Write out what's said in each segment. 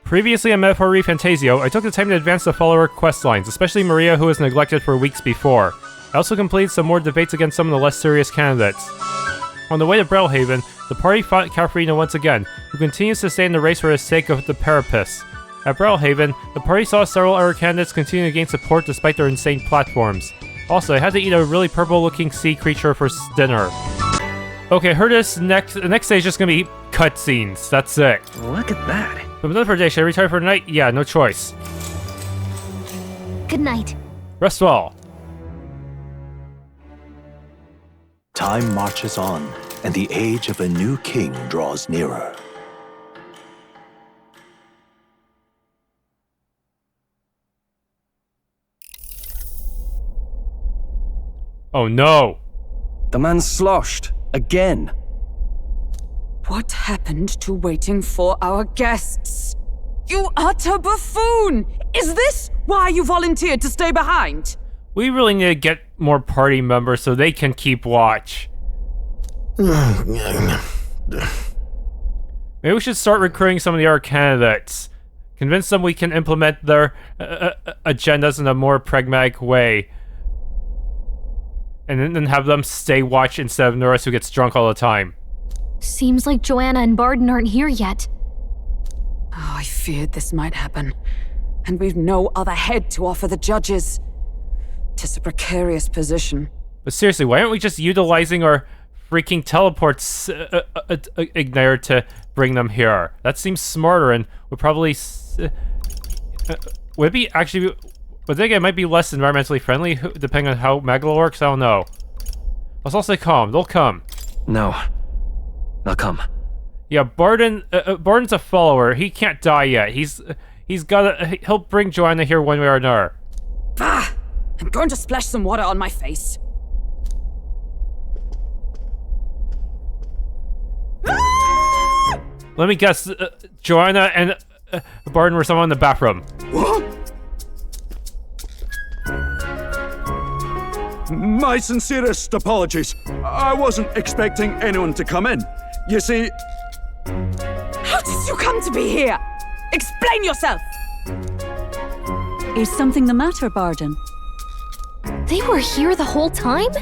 Previously on Metaphor ReFantazio, I took the time to advance the follower quest lines, especially Maria, who was neglected for weeks before. I also completed some more debates against some of the less serious candidates. On the way to Brilehaven, the party fought Katharina once again, who continues to stay in the race for the sake of the Parapus. At Brilehaven, the party saw several other candidates continue to gain support despite their insane platforms. Also, I had to eat a really purple-looking sea creature for dinner. Okay, heard the next stage is just gonna be cutscenes. That's it. Look at that. But another for a day. Should I retire for the night? Yeah, no choice. Good night. Rest well. Time marches on, and the age of a new king draws nearer. Oh no! The man sloshed. Again. What happened to waiting for our guests? You utter buffoon! Is this why you volunteered to stay behind? We really need to get more party members so they can keep watch. Maybe we should start recruiting some of the other candidates. Convince them we can implement their agendas in a more pragmatic way. And then have them stay watch instead of Norris, who gets drunk all the time. Seems like Joanna and Forden aren't here yet. Oh, I feared this might happen. And we've no other head to offer the judges. 'Tis a precarious position. But seriously, why aren't we just utilizing our freaking teleports igniter to bring them here? That seems smarter and would probably... would it be actually... But then again, it might be less environmentally friendly, depending on how Magla works, I don't know. Let's all stay calm, they'll come. No. They'll come. Yeah, Fordon's a follower, he can't die yet. He'll bring Joanna here one way or another. Ah! I'm going to splash some water on my face. Let me guess, Joanna and Forden were someone in the bathroom. What? My sincerest apologies. I wasn't expecting anyone to come in. You see... How did you come to be here? Explain yourself! Is something the matter, Forden? They were here the whole time?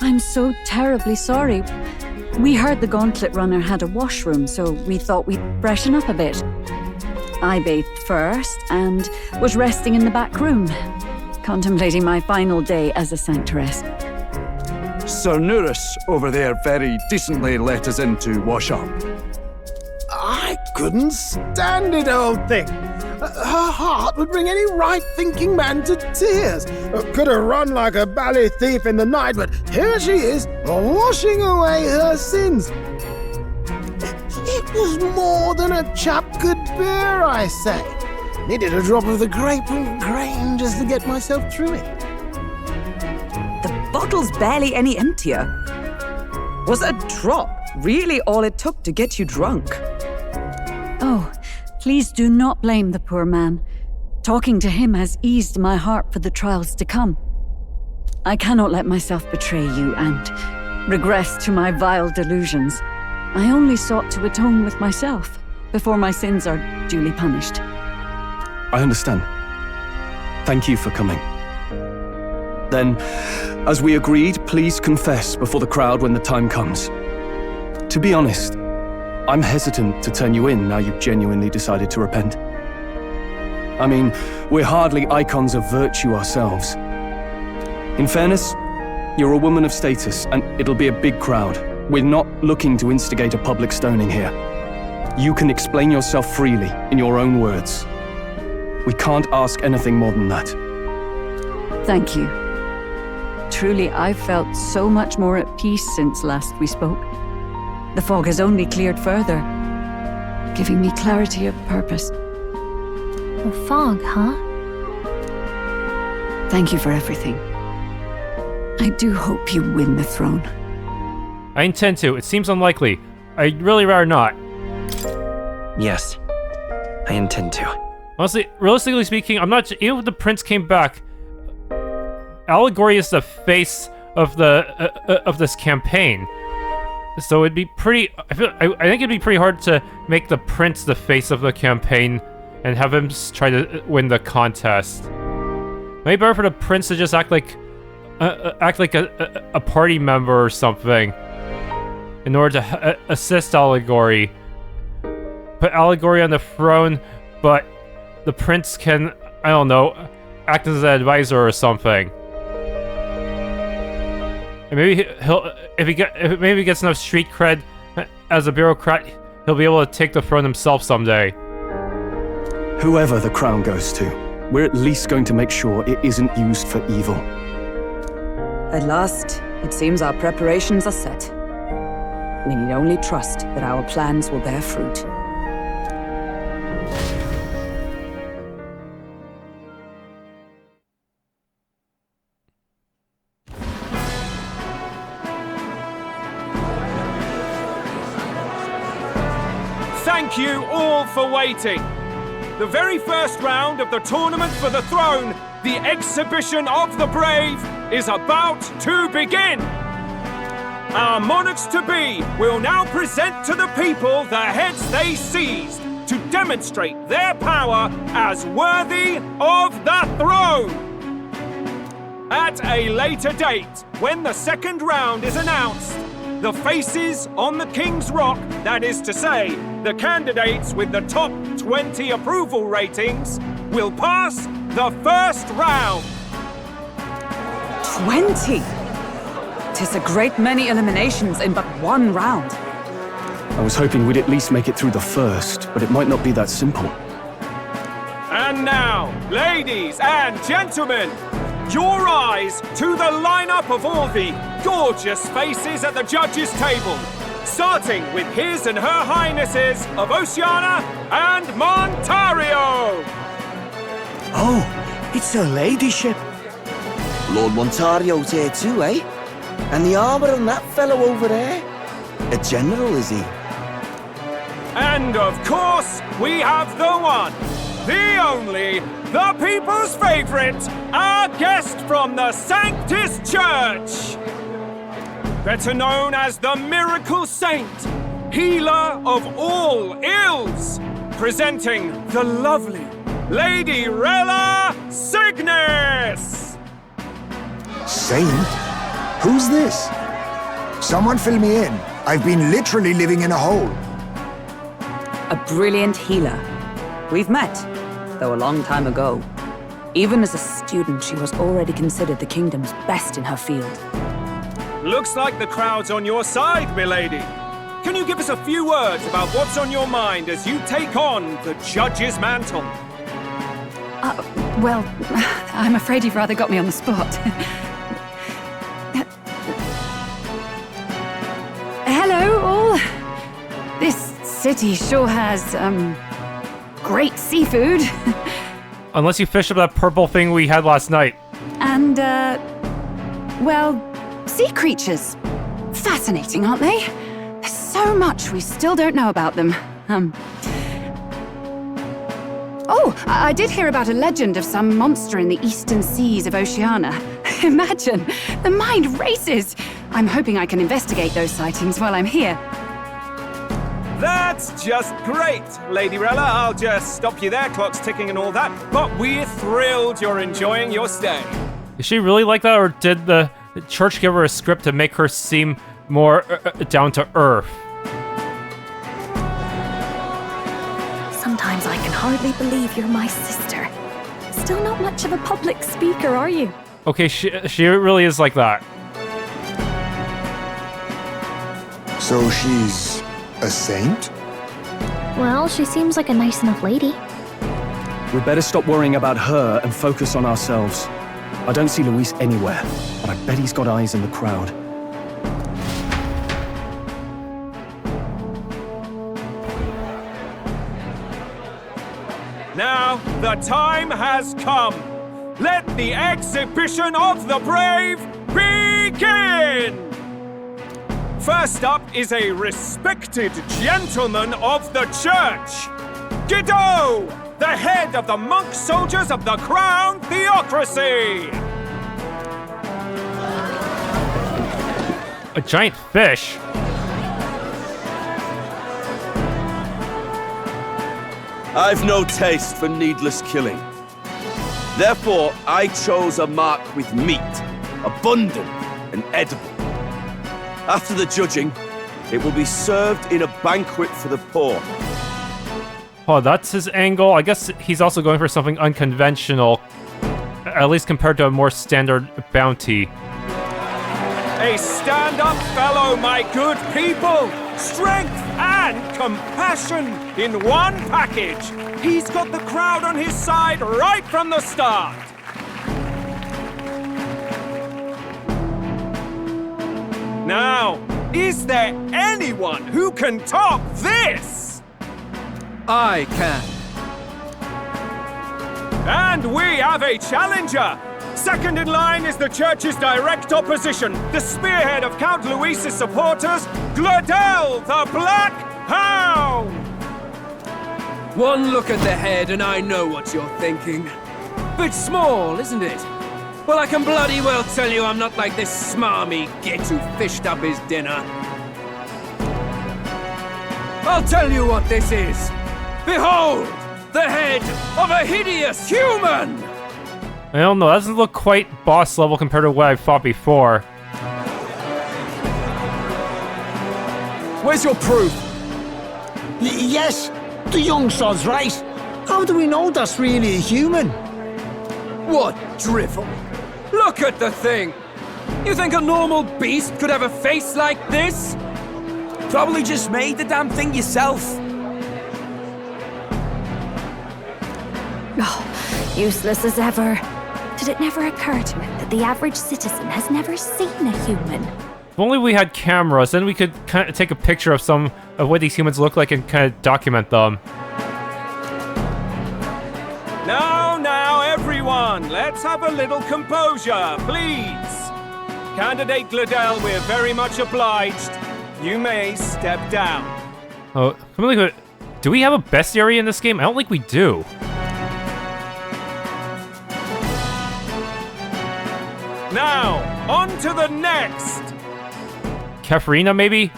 I'm so terribly sorry. We heard the Gauntlet Runner had a washroom, so we thought we'd freshen up a bit. I bathed first and was resting in the back room, contemplating my final day as a Sanctists. Sir Nuris over there very decently let us in to wash up. I couldn't stand it, old thing. Her heart would bring any right-thinking man to tears. Could have run like a bally thief in the night, but here she is, washing away her sins. It was more than a chap could bear, I say. Needed a drop of the grape and grain just to get myself through it. The bottle's barely any emptier. Was a drop really all it took to get you drunk? Oh, please do not blame the poor man. Talking to him has eased my heart for the trials to come. I cannot let myself betray you and regress to my vile delusions. I only sought to atone with myself before my sins are duly punished. I understand. Thank you for coming. Then, as we agreed, please confess before the crowd when the time comes. To be honest, I'm hesitant to turn you in now you've genuinely decided to repent. I mean, we're hardly icons of virtue ourselves. In fairness, you're a woman of status, and it'll be a big crowd. We're not looking to instigate a public stoning here. You can explain yourself freely, in your own words. We can't ask anything more than that. Thank you. Truly, I've felt so much more at peace since last we spoke. The fog has only cleared further, giving me clarity of purpose. The fog, huh? Thank you for everything. I do hope you win the throne. I intend to. It seems unlikely. I'd really rather not. Yes, I intend to. Honestly, realistically speaking, I'm not... Even if the prince came back, Allegory is the face of this campaign. So it'd be pretty... I think it'd be pretty hard to make the prince the face of the campaign and have him try to win the contest. Maybe better for the prince to just act like a party member or something in order to assist Allegory. Put Allegory on the throne, but the prince can, I don't know, act as an advisor or something. And maybe if he gets enough street cred as a bureaucrat, he'll be able to take the throne himself someday. Whoever the crown goes to, we're at least going to make sure it isn't used for evil. At last, it seems our preparations are set. We need only trust that our plans will bear fruit. Thank you all for waiting. The very first round of the tournament for the throne, the exhibition of the brave, is about to begin. Our monarchs-to-be will now present to the people the heads they seized to demonstrate their power as worthy of the throne. At a later date, when the second round is announced, the faces on the King's Rock, that is to say, the candidates with the top 20 approval ratings, will pass the first round. 20? 'Tis a great many eliminations in but one round. I was hoping we'd at least make it through the first, but it might not be that simple. And now, ladies and gentlemen, your eyes to the lineup of all the gorgeous faces at the judges' table, starting with His and Her Highnesses of Oceania and Montario. Oh, it's her ladyship. Lord Montario's here too, eh? And the armor on that fellow over there? A general, is he? And of course, we have the one, the only, the people's favorite, our guest from the Sanctist Church. Better known as the Miracle Saint, healer of all ills, presenting the lovely Lady Rella Cygnus. Saint? Who's this? Someone fill me in. I've been literally living in a hole. A brilliant healer. We've met, though a long time ago. Even as a student, she was already considered the kingdom's best in her field. Looks like the crowd's on your side, milady. Can you give us a few words about what's on your mind as you take on the judge's mantle? Well, I'm afraid you've rather got me on the spot. Hello, all. This city sure has, great seafood. Unless you fish up that purple thing we had last night. And, well, sea creatures. Fascinating, aren't they? There's so much we still don't know about them. Oh, I did hear about a legend of some monster in the eastern seas of Oceania. Imagine, the mind races. I'm hoping I can investigate those sightings while I'm here. That's just great, Lady Rella. I'll just stop you there, clock's ticking and all that. But we're thrilled you're enjoying your stay. Is she really like that, or did the church give her a script to make her seem more down to earth? Sometimes I can hardly believe you're my sister. Still not much of a public speaker, are you? Okay, she really is like that. So she's a saint? Well, she seems like a nice enough lady. We'd better stop worrying about her and focus on ourselves. I don't see Luis anywhere, but I bet he's got eyes in the crowd. Now, the time has come. Let the exhibition of the brave begin! First up is a respected gentleman of the church, Gideaux, the head of the monk soldiers of the Crown Theocracy. A giant fish? I've no taste for needless killing. Therefore, I chose a mark with meat, abundant and edible. After the judging, it will be served in a banquet for the poor. Oh, that's his angle? I guess he's also going for something unconventional, at least compared to a more standard bounty. A stand-up fellow, my good people! Strength and compassion in one package! He's got the crowd on his side right from the start! Now, is there anyone who can top this? I can. And we have a challenger! Second in line is the church's direct opposition, the spearhead of Count Louis's supporters, Glodell the Black Hound! One look at the head and I know what you're thinking. Bit small, isn't it? Well, I can bloody well tell you I'm not like this smarmy git who fished up his dinner. I'll tell you what this is. Behold, the head of a hideous human! I don't know, that doesn't look quite boss level compared to what I've fought before. Where's your proof? Yes, the young sod's right. How do we know that's really a human? What drivel? Look at the thing! You think a normal beast could have a face like this? Probably just made the damn thing yourself. Oh, useless as ever. Did it never occur to him that the average citizen has never seen a human? If only we had cameras, then we could kind of take a picture of some of what these humans look like and kind of document them. Now, everyone, let's have a little composure, please. Candidate Glodell, we're very much obliged. You may step down. Oh, do we have a bestiary in this game? I don't think we do. Now, on to the next! Kefrina, maybe?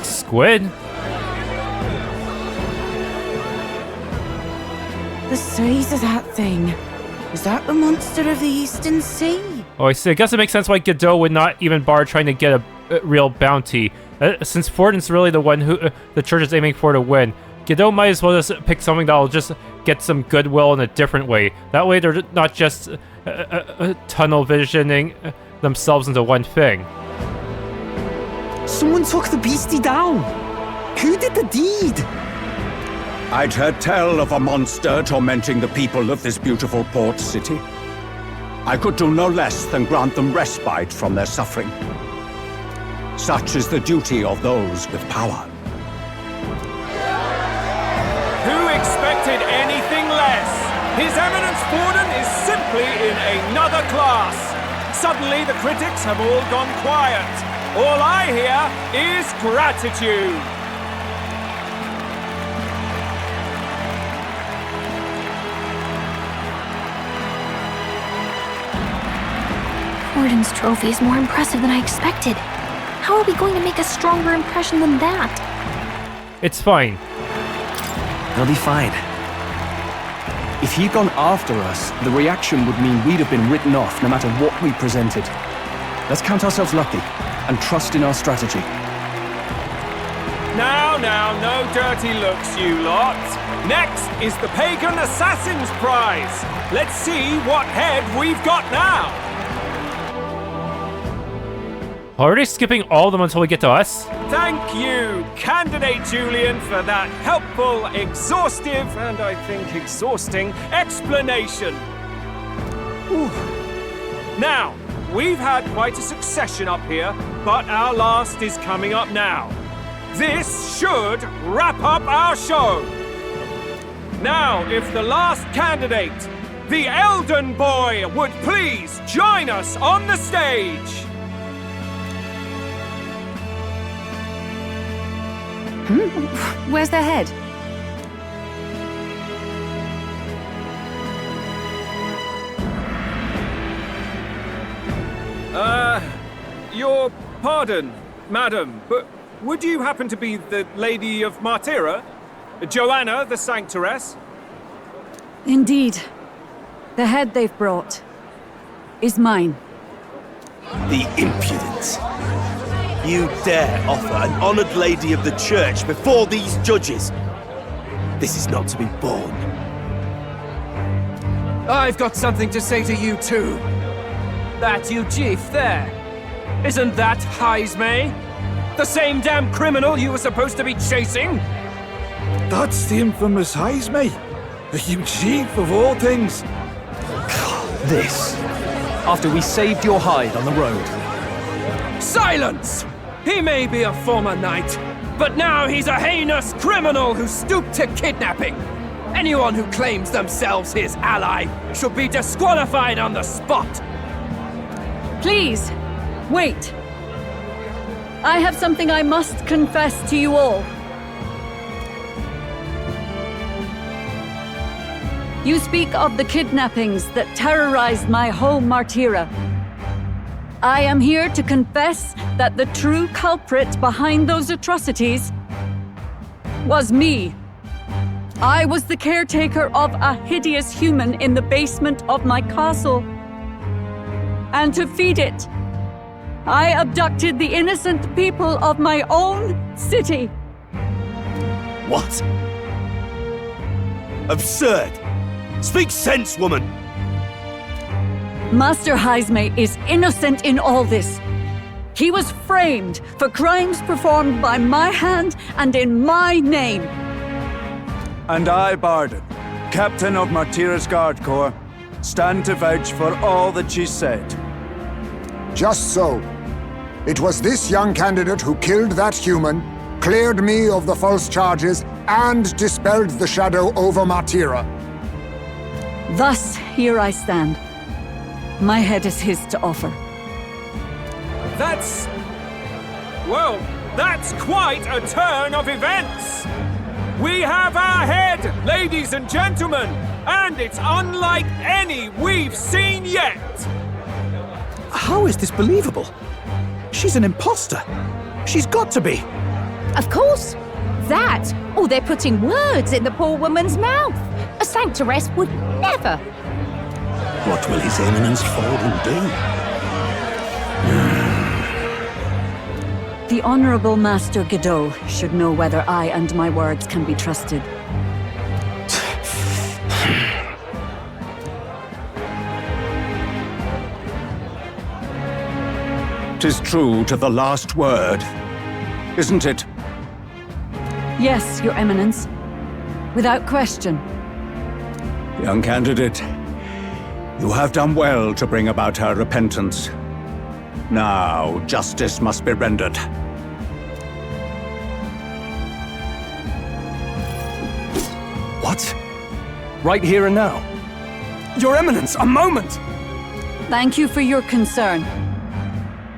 Squid? The size of that thing. Is that the monster of the Eastern Sea? Oh, I see. I guess it makes sense why Gideaux would not even bother trying to get a real bounty. Since Forden's really the one who the church is aiming for to win, Gideaux might as well just pick something that'll just get some goodwill in a different way. That way they're not just tunnel visioning themselves into one thing. Someone took the beastie down. Who did the deed? I'd heard tell of a monster tormenting the people of this beautiful port city. I could do no less than grant them respite from their suffering. Such is the duty of those with power. Who expected anything less? His Eminence Forden is simply in another class. Suddenly the critics have all gone quiet. All I hear is gratitude. Forden's trophy is more impressive than I expected. How are we going to make a stronger impression than that? It's fine. They'll be fine. If he'd gone after us, the reaction would mean we'd have been written off no matter what we presented. Let's count ourselves lucky and trust in our strategy. Now, no dirty looks, you lot. Next is the Pagan Assassin's Prize. Let's see what head we've got now. Already skipping all of them until we get to us? Thank you, Candidate Julian, for that helpful, exhaustive, and I think exhausting explanation. Ooh. Now, we've had quite a succession up here, but our last is coming up now. This should wrap up our show. Now, if the last candidate, the Elden Boy, would please join us on the stage. Where's their head? Your pardon, madam, but would you happen to be the Lady of Martyra? Joanna, the Sanctists? Indeed. The head they've brought is mine. The impudence. You dare offer an honored lady of the church before these judges? This is not to be borne. I've got something to say to you too. That you chief there. Isn't that Hythlodaeus? The same damn criminal you were supposed to be chasing? That's the infamous Hythlodaeus, the huge chief of all things. This, after we saved your hide on the road. Silence! He may be a former knight, but now he's a heinous criminal who stooped to kidnapping. Anyone who claims themselves his ally should be disqualified on the spot. Please, wait. I have something I must confess to you all. You speak of the kidnappings that terrorized my home, Martyra. I am here to confess that the true culprit behind those atrocities was me. I was the caretaker of a hideous human in the basement of my castle. And to feed it, I abducted the innocent people of my own city. What? Absurd! Speak sense, woman! Master Hythlodaeus is innocent in all this. He was framed for crimes performed by my hand and in my name. And I, Forden, captain of Martyra's Guard Corps, stand to vouch for all that she said. Just so. It was this young candidate who killed that human, cleared me of the false charges, and dispelled the shadow over Martyra. Thus, here I stand. My head is his to offer. That's quite a turn of events! We have our head, ladies and gentlemen, and it's unlike any we've seen yet! How is this believable? She's an imposter. She's got to be. Of course. That, or they're putting words in the poor woman's mouth. A Sanctists would never. What will His Eminence Forden do? The Honorable Master Gideaux should know whether I and my words can be trusted. 'Tis true to the last word, isn't it? Yes, Your Eminence. Without question. Young candidate, you have done well to bring about her repentance. Now, justice must be rendered. What? Right here and now? Your Eminence, a moment! Thank you for your concern.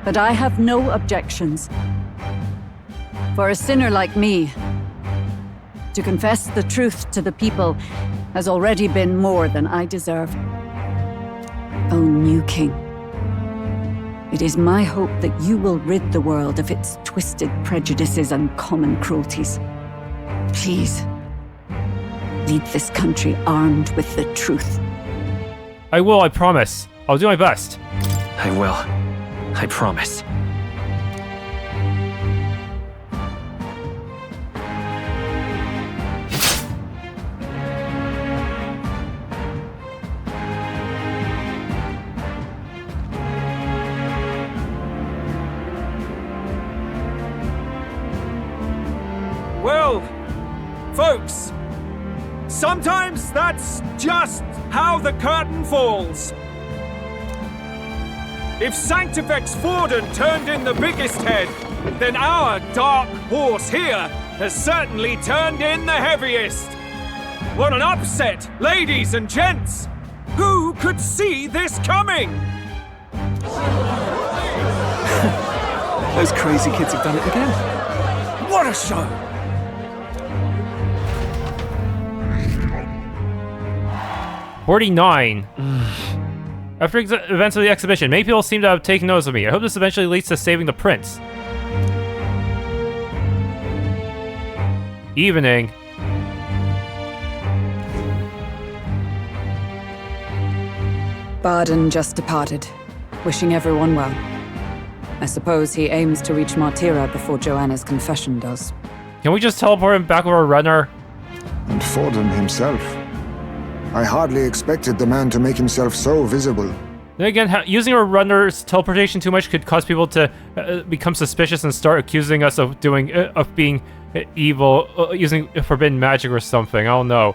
But I have no objections. For a sinner like me, to confess the truth to the people has already been more than I deserve. O new king, it is my hope that you will rid the world of its twisted prejudices and common cruelties. Please, lead this country armed with the truth. I will, I promise. I'll do my best. I will. I promise. Well, folks, sometimes that's just how the curtain falls. If Sanctists Forden turned in the biggest head, then our dark horse here has certainly turned in the heaviest. What an upset, ladies and gents! Who could see this coming? Those crazy kids have done it again. What a show! $49. After events of the exhibition, many people seem to have taken notice of me. I hope this eventually leads to saving the prince. Evening. Forden just departed, wishing everyone well. I suppose he aims to reach Martira before Joanna's confession does. Can we just teleport him back with our runner? And Forden himself. I hardly expected the man to make himself so visible. Then again, using our runner's teleportation too much could cause people to become suspicious and start accusing us of being evil, using forbidden magic or something. I don't know.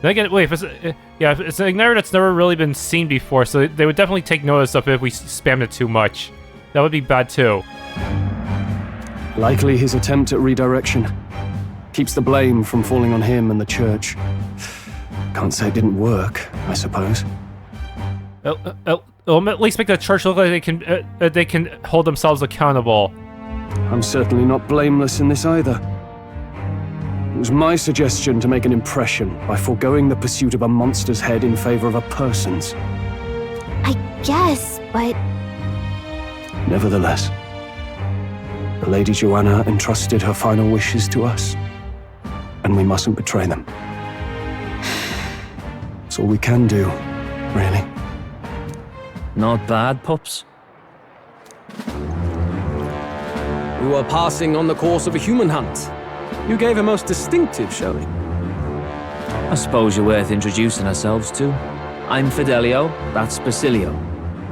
Then again, wait, if it's an igniter that's never really been seen before, so they would definitely take notice of it if we spammed it too much. That would be bad too. Likely his attempt at redirection. Keeps the blame from falling on him and the church. Can't say it didn't work, I suppose. It'll at least make the church look like they can hold themselves accountable. I'm certainly not blameless in this either. It was my suggestion to make an impression by foregoing the pursuit of a monster's head in favor of a person's. I guess, but... Nevertheless, the Lady Joanna entrusted her final wishes to us, and we mustn't betray them. It's all we can do, really. Not bad, pups. We were passing on the course of a human hunt. You gave a most distinctive showing. I suppose you're worth introducing ourselves to. I'm Fidelio, that's Basilio.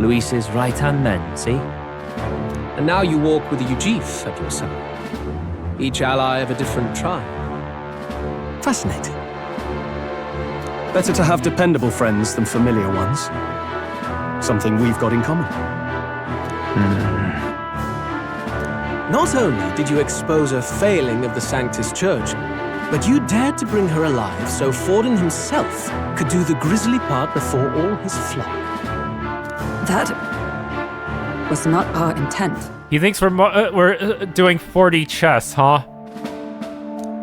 Luis's right-hand men, see? And now you walk with a Ujif at your side. Each ally of a different tribe. Fascinating. Better to have dependable friends than familiar ones. Something we've got in common. Not only did you expose a failing of the Sanctist Church, but you dared to bring her alive so Forden himself could do the grisly part before all his flock. That was not our intent. He thinks we're doing 4D chess, huh?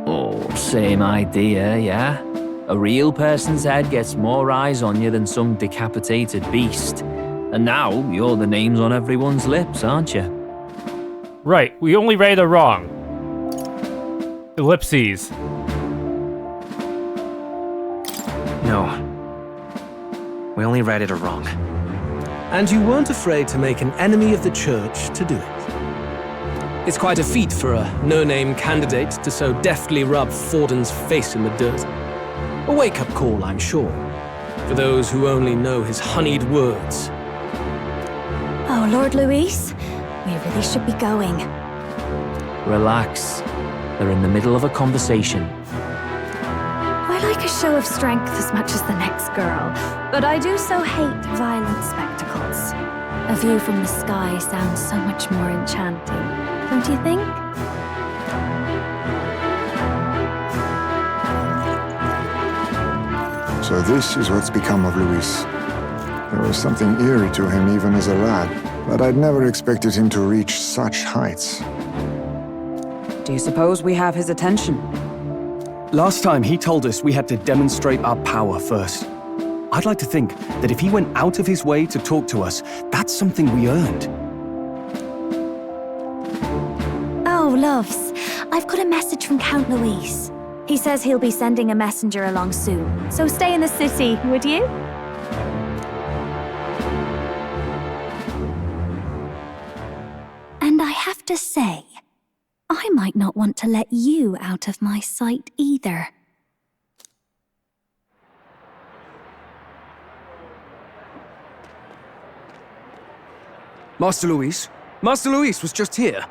Oh, same idea, yeah? A real person's head gets more eyes on you than some decapitated beast. And now, you're the names on everyone's lips, aren't you? Right, we only read it wrong. Ellipses. No. We only read it wrong. And you weren't afraid to make an enemy of the church to do it. It's quite a feat for a no-name candidate to so deftly rub Forden's face in the dirt. A wake-up call, I'm sure, for those who only know his honeyed words. Oh, Lord Louis, we really should be going. Relax. They're in the middle of a conversation. I like a show of strength as much as the next girl, but I do so hate violent spectacles. A view from the sky sounds so much more enchanting, don't you think? So this is what's become of Louis. There was something eerie to him even as a lad, but I'd never expected him to reach such heights. Do you suppose we have his attention? Last time he told us we had to demonstrate our power first. I'd like to think that if he went out of his way to talk to us, that's something we earned. Oh, loves, I've got a message from Count Louis. He says he'll be sending a messenger along soon, so stay in the city, would you? And I have to say, I might not want to let you out of my sight either. Master Louis? Master Louis was just here.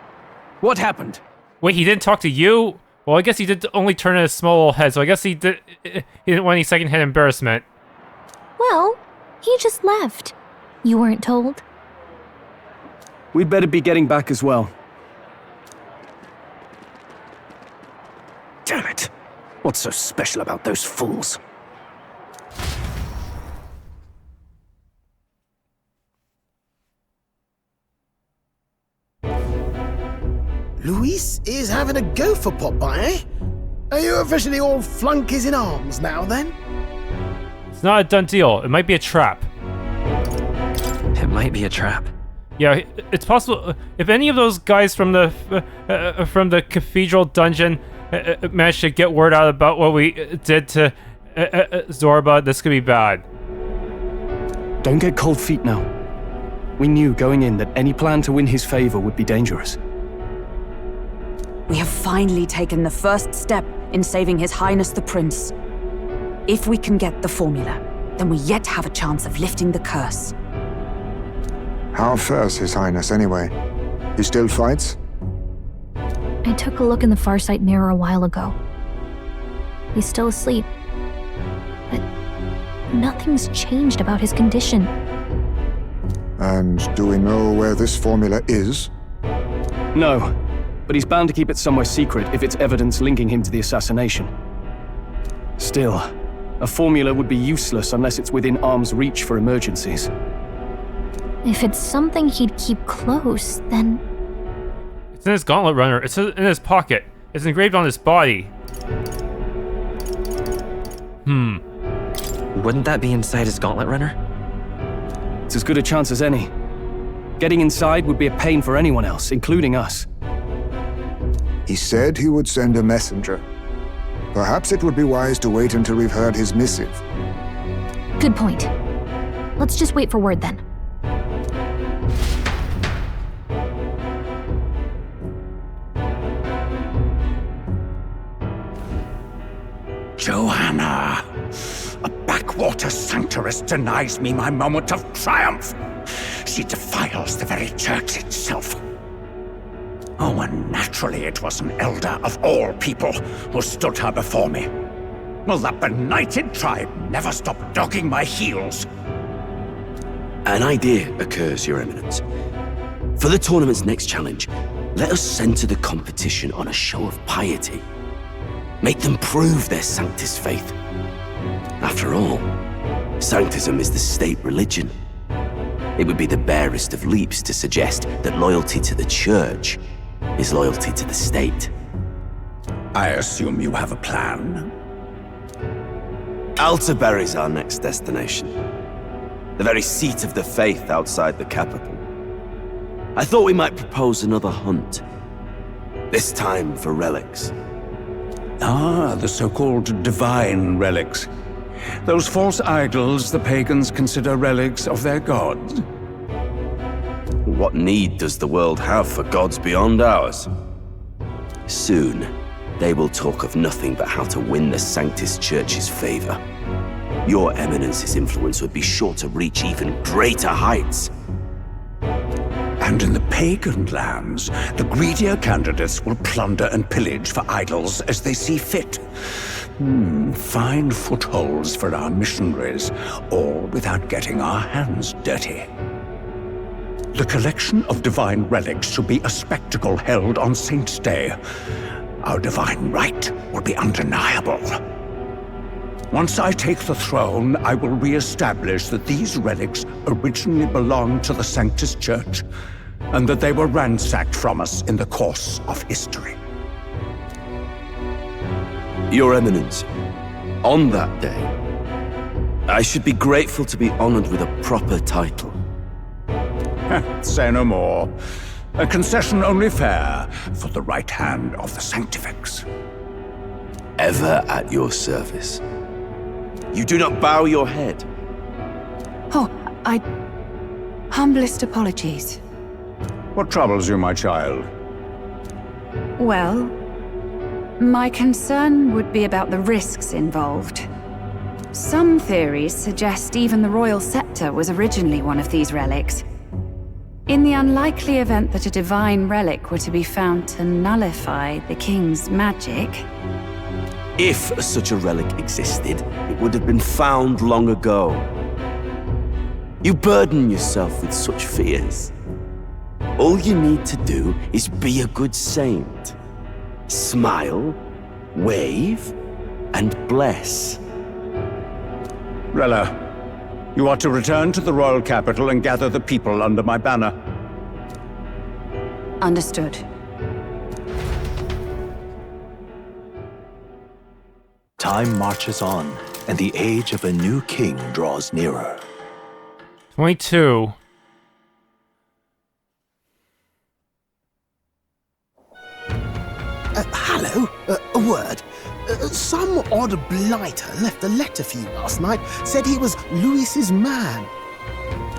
What happened? Wait, he didn't talk to you? Well, I guess he did only turn his small little head, so I guess he didn't want any secondhand embarrassment. Well, he just left. You weren't told? We'd better be getting back as well. Damn it! What's so special about those fools? Luis is having a go for Popeye, eh? Are you officially all flunkies in arms now, then? It's not a done deal. It might be a trap. It might be a trap. Yeah, it's possible. If any of those guys from the cathedral dungeon managed to get word out about what we did to Zorba, this could be bad. Don't get cold feet now. We knew going in that any plan to win his favor would be dangerous. We have finally taken the first step in saving His Highness the Prince. If we can get the formula, then we yet have a chance of lifting the curse. How fares His Highness, anyway? He still fights? I took a look in the Farsight mirror a while ago. He's still asleep. But nothing's changed about his condition. And do we know where this formula is? No, but he's bound to keep it somewhere secret if it's evidence linking him to the assassination. Still, a formula would be useless unless it's within arm's reach for emergencies. If it's something he'd keep close, then... It's in his gauntlet runner. It's in his pocket. It's engraved on his body. Wouldn't that be inside his gauntlet runner? It's as good a chance as any. Getting inside would be a pain for anyone else, including us. He said he would send a messenger. Perhaps it would be wise to wait until we've heard his missive. Good point. Let's just wait for word then. Joanna! A backwater sanctuarist denies me my moment of triumph! She defiles the very church itself. Oh, and naturally it was an Elda of all people who stood her before me. Will that benighted tribe never stop dogging my heels? An idea occurs, Your Eminence. For the tournament's next challenge, let us center the competition on a show of piety. Make them prove their Sanctist faith. After all, Sanctism is the state religion. It would be the barest of leaps to suggest that loyalty to the Church is loyalty to the state. I assume you have a plan? Altaberry's our next destination. The very seat of the faith outside the capital. I thought we might propose another hunt. This time for relics. Ah, the so-called divine relics. Those false idols the pagans consider relics of their gods. What need does the world have for gods beyond ours? Soon, they will talk of nothing but how to win the Sanctist Church's favor. Your Eminence's influence would be sure to reach even greater heights. And in the pagan lands, the greedier candidates will plunder and pillage for idols as they see fit. Fine footholds for our missionaries, all without getting our hands dirty. The collection of divine relics should be a spectacle held on Saint's Day. Our divine right will be undeniable. Once I take the throne, I will re-establish that these relics originally belonged to the Sanctist Church, and that they were ransacked from us in the course of history. Your Eminence, on that day, I should be grateful to be honored with a proper title. Say no more. A concession only fair for the right hand of the Sanctifex. Ever at your service. You do not bow your head. Oh, humblest apologies. What troubles you, my child? Well, my concern would be about the risks involved. Some theories suggest even the royal scepter was originally one of these relics. In the unlikely event that a divine relic were to be found to nullify the king's magic... If such a relic existed, it would have been found long ago. You burden yourself with such fears. All you need to do is be a good saint. Smile, wave, and bless. Rella, you are to return to the royal capital and gather the people under my banner. Understood. Time marches on, and the age of a new king draws nearer. 22. Hello. A word. Some odd blighter left a letter for you last night. Said he was Louis's man.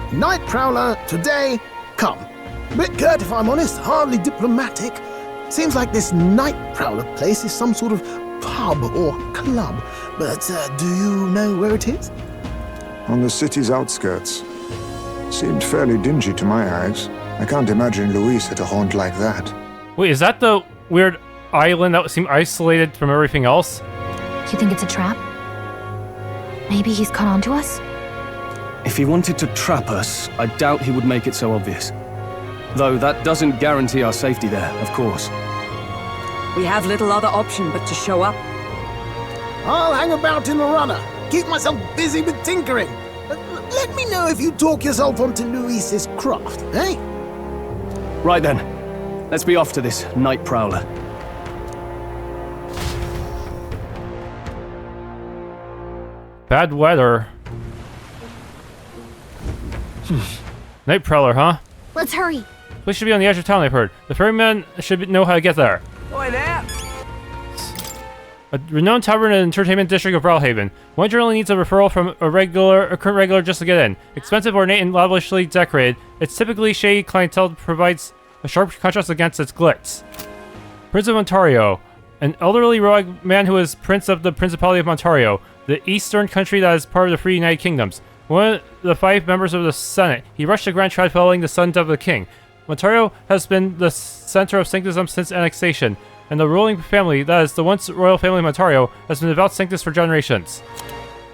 Nightprowler, today, come. Bit curt if I'm honest, hardly diplomatic. Seems like this Nightprowler place is some sort of pub or club. But do you know where it is? On the city's outskirts. Seemed fairly dingy to my eyes. I can't imagine Louis at a haunt like that. Wait, is that the weird island that seemed isolated from everything else? You think it's a trap? Maybe he's caught on to us? If he wanted to trap us, I doubt he would make it so obvious. Though that doesn't guarantee our safety there, of course. We have little other option but to show up. I'll hang about in the runner. Keep myself busy with tinkering. Let me know if you talk yourself onto Louis's craft, eh? Right then. Let's be off to this Nightprowler. Bad weather. Nightprowler, huh? Let's hurry. Police should be on the edge of town, I've heard. The ferryman should know how to get there. Oi there! A renowned tavern and entertainment district of Brilehaven. One generally needs a referral from a current regular just to get in. Expensive, ornate, and lavishly decorated, its typically shady clientele provides a sharp contrast against its glitz. Prince of Ontario. An elderly rogue man who is Prince of the Principality of Ontario, the eastern country that is part of the Free United Kingdoms. One of the 5 members of the Senate, he rushed to Grand Trad following the son of the king. Ontario has been the center of Sanctism since annexation, and the ruling family, that is, the once royal family of Ontario, has been devout Sanctist for generations.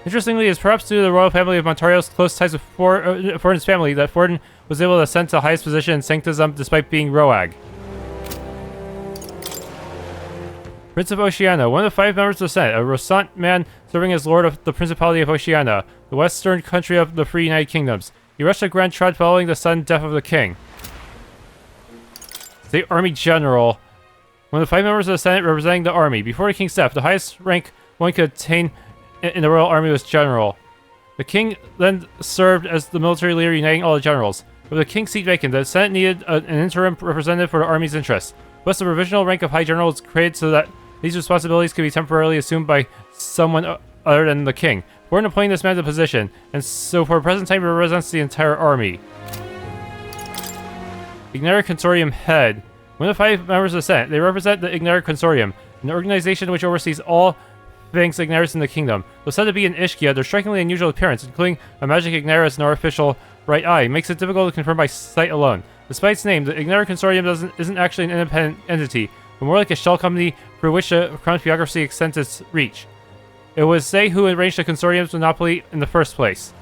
Interestingly, it is perhaps due to the royal family of Ontario's close ties with Forden's family that Forden was able to ascend to the highest position in Sanctism despite being roag. Prince of Oceania, one of the 5 members of the Senate, a Rosant man serving as Lord of the Principality of Oceania, the western country of the Free United Kingdoms. He rushed to Grand Trad following the sudden death of the king. State Army General, one of the 5 members of the Senate representing the army. Before the king's death, the highest rank one could attain in the royal army was general. The king then served as the military leader uniting all the generals. With the king's seat vacant, the Senate needed an interim representative for the army's interests. Thus, the provisional rank of high general was created so that these responsibilities could be temporarily assumed by someone other than the king. Forden appointed this man to the position, and so for the present time he represents the entire army. Ignara Consortium Head. One of the 5 members of the Senate, they represent the Ignara Consortium, an organization which oversees all things Ignaris in the kingdom. Though said to be an Ishkia, their strikingly unusual appearance, including a magic Ignaris and artificial right eye, makes it difficult to confirm by sight alone. Despite its name, the Ignara Consortium isn't actually an independent entity, but more like a shell company through which the crown bureaucracy extends its reach. It was they who arranged the consortium's monopoly in the first place.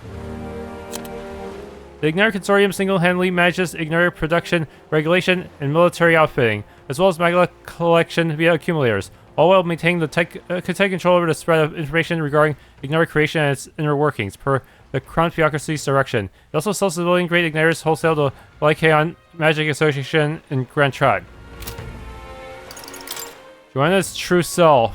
The Ignara Consortium single-handedly manages Ignara production, regulation, and military outfitting, as well as magma collection via accumulators, all while maintaining the tight control over the spread of information regarding Ignara creation and its inner workings, per the crown bureaucracy's direction. It also sells civilian-grade Ignaris wholesale to Lycaon Magic Association in Grand Trad. Joanna's true self.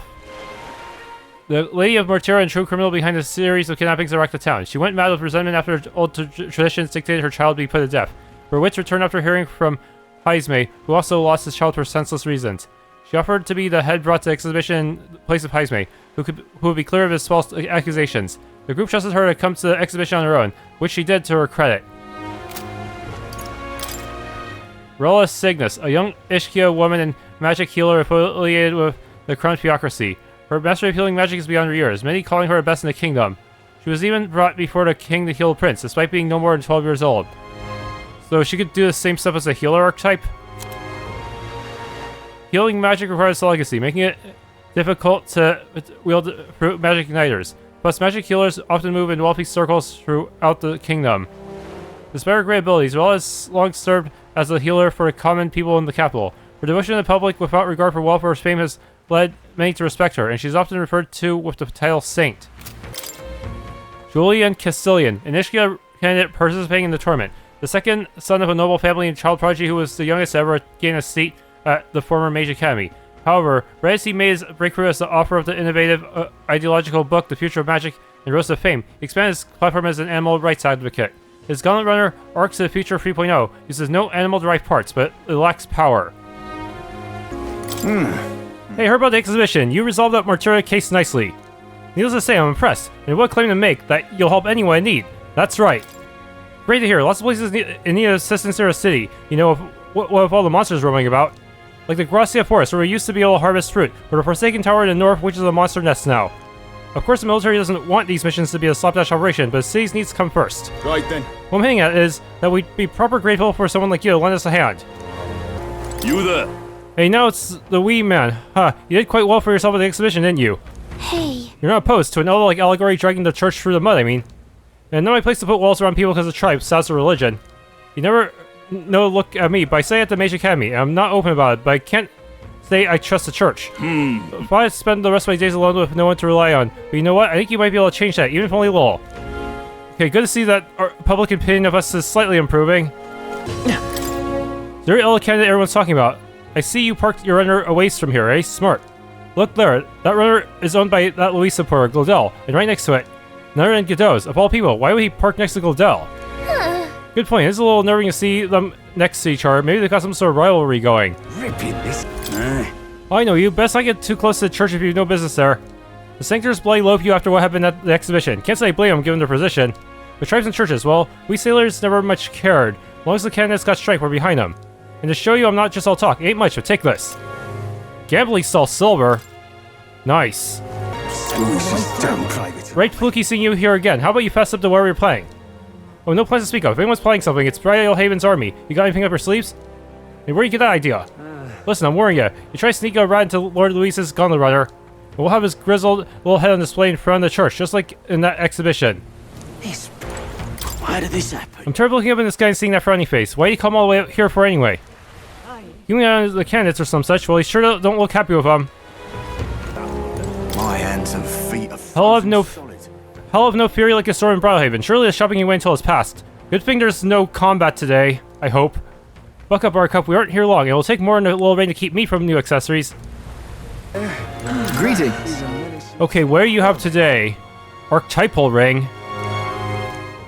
The Lady of Mortera and true criminal behind a series of kidnappings that rocked the town. She went mad with resentment after old traditions dictated her child be put to death. Her wits returned after hearing from Hythme, who also lost his child for senseless reasons. She offered to be the head brought to exhibition in place of Hythme, who would be clear of his false accusations. The group trusted her to come to the exhibition on her own, which she did to her credit. Rolla Cygnus, a young Ishkia woman and magic healer affiliated with the crown bureaucracy. Her mastery of healing magic is beyond her years, many calling her the best in the kingdom. She was even brought before the king to heal the prince, despite being no more than 12 years old. So she could do the same stuff as a healer archetype? Healing magic requires delicacy, making it difficult to wield magic igniters. Plus, magic healers often move in wealthy circles throughout the kingdom. Despite her great abilities, Rolla has long served as a healer for the common people in the capital. Her devotion to the public without regard for wealth or fame has led many to respect her, and she's often referred to with the title Saint. Julian Castilian, an Ishkia candidate participating in the tournament. The second son of a noble family and child prodigy who was the youngest to ever gain a seat at the former Mage Academy. However, right as he made his breakthrough as the author of the innovative ideological book, The Future of Magic and Rose of Fame, he expanded his platform as an animal rights advocate. His Gauntlet Runner Arcs to the Future 3.0 uses no animal-derived parts, but it lacks power. Hey, heard about the exhibition. You resolved that Martyria case nicely. Needless to say, I'm impressed, and what claim to make that you'll help anyone in need. That's right. Great to hear. Lots of places in need of assistance in our city. You know, what with all the monsters roaming about. Like the Gracia Forest, where we used to be able to harvest fruit, but the Forsaken Tower in the north, which is a monster nest now. Of course, the military doesn't want these missions to be a slapdash operation, but the city's needs come first. Right then. What I'm hinting at is that we'd be proper grateful for someone like you to lend us a hand. You there? Hey, now it's the wee man. Huh, you did quite well for yourself at the exhibition, didn't you? Hey. You're not opposed to an Elda like allegory dragging the church through the mud, I mean. And not my place to put walls around people because of tribes, status, or religion. You never know look at me, but I say at the Mage Academy, and I'm not open about it, but I can't say I trust the church. If I spend the rest of my days alone with no one to rely on, but you know what? I think you might be able to change that, even if only a little. Okay, good to see that our public opinion of us is slightly improving. They're the Elda candidate everyone's talking about. I see you parked your runner a ways from here, eh? Smart. Look there, that runner is owned by that Louis supporter, Glodell, and right next to it, another in Gideaux. Of all people, why would he park next to Glodell? Good point. It's a little nerving to see them next to each other. Maybe they've got some sort of rivalry going. Ripping this. I know you. Best not get too close to the church if you've no business there. The Sanctists bloody loaf you after what happened at the exhibition. Can't say I blame them given their position. But tribes and churches, well, we sailors never much cared. As long as the candidates got strength, we're behind them. And to show you I'm not just all talk, it ain't much, but take this. Gambling stall silver. Nice. Right, fluky seeing you here again. How about you fess up to where we're playing? Oh, no plans to speak of. If anyone's playing something, it's Brilehaven's army. You got anything up your sleeves? Hey, where'd you get that idea? Listen, I'm warning you. You try to sneak a rat into Lord Luis's gauntlet runner, and we'll have his grizzled little head on display in front of the church, just like in that exhibition. Why did this happen? I'm tired of looking up in the sky and seeing that frowny face. Why do you come all the way up here for anyway? You mean on the candidates or some such? Well, you sure don't look happy with them. My hands and feet are Hell of no solid. Hell of no fury like a storm in Brilehaven. Surely the shopping you wait until it's past. Good thing there's no combat today, I hope. Buck up, Buttercup, we aren't here long. It will take more than a little rain to keep me from new accessories. Greetings. Okay, what do you have today? Archetypal ring.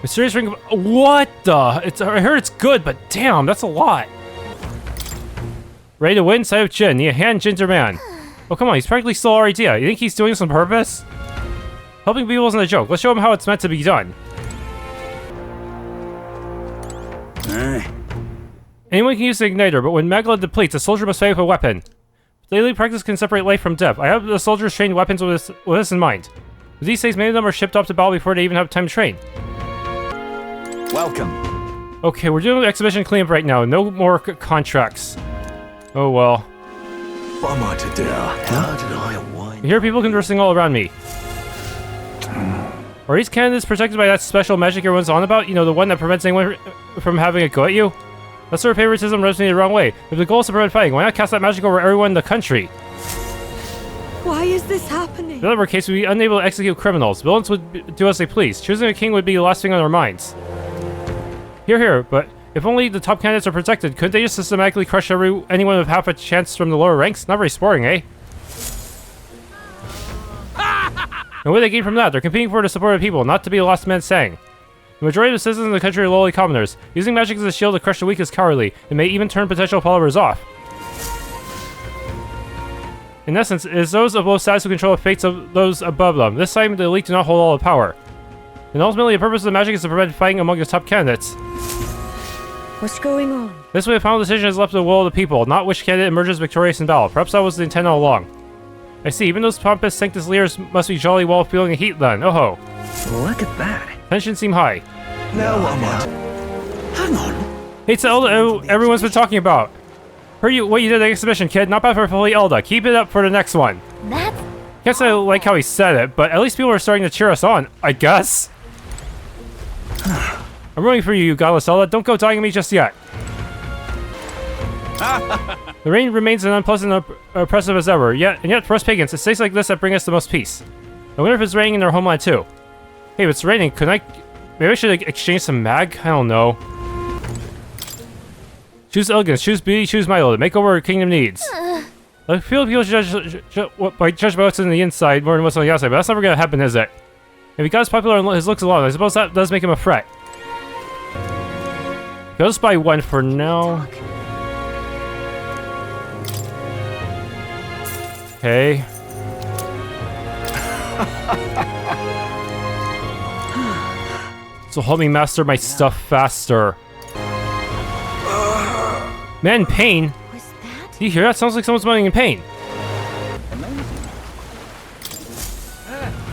Mysterious ring of... What the? I heard it's good, but damn, that's a lot. Ready to win? Side of Jin. Need a hand, Ginger Man. Oh, come on, he's practically stole our idea. You think he's doing this on purpose? Helping people isn't a joke. Let's show him how it's meant to be done. Anyone can use the igniter, but when Magla depletes, a soldier must fight with a weapon. Daily practice can separate life from death. I have the soldiers train weapons with this in mind. But these days, many of them are shipped off to battle before they even have time to train. Welcome. Okay, we're doing exhibition cleanup right now. No more contracts. Oh well. What am I to do? How did I unwind? I hear people conversing all around me. Are these candidates protected by that special magic everyone's on about? You know, the one that prevents anyone from having a go at you? That sort of favoritism rubs me the wrong way. If the goal is to prevent fighting, why not cast that magic over everyone in the country? Why is this happening? In other case, we'd be unable to execute criminals. Villains would do as they please. Choosing a king would be the last thing on our minds. Here, but if only the top candidates are protected, couldn't they just systematically crush anyone with half a chance from the lower ranks? Not very sporting, eh? And what do they gain from that? They're competing for the support of people, not to be the last man standing. The majority of the citizens in the country are lowly commoners. Using magic as a shield to crush the weak is cowardly. It may even turn potential followers off. In essence, it is those of low status who control the fates of those above them. This time, the elite do not hold all the power. And ultimately, the purpose of the magic is to prevent fighting among the top candidates. What's going on? This way, the final decision is left to the will of the people, not which candidate emerges victorious in battle. Perhaps that was the intent all along. I see, even those pompous Sanctus leaders must be jolly well feeling the heat then. Oh ho. Look at that. Tensions seem high. Now what? Hang on. Hey, it's Elda everyone's been talking about. Heard what you did at the exhibition, kid. Not bad for fully Elda. Keep it up for the next one. That's... Can't say I like how he said it, but at least people are starting to cheer us on, I guess. I'm rooting for you, godless Elda. Don't go dying on me just yet. The rain remains as unpleasant and oppressive as ever, and yet for us pagans, it's states like this that bring us the most peace. I wonder if it's raining in their homeland too. Hey, if it's raining, maybe I should exchange some mag? I don't know. Choose elegance, choose beauty, choose mild. Make over our kingdom needs. I feel people judge by what's in the inside more than what's on the outside, but that's never gonna happen, is it? If he got as popular and his looks alone, I suppose that does make him a threat. Goes by one for now. Okay. So help me master my stuff faster. Man in pain? Do you hear that? Sounds like someone's moaning in pain.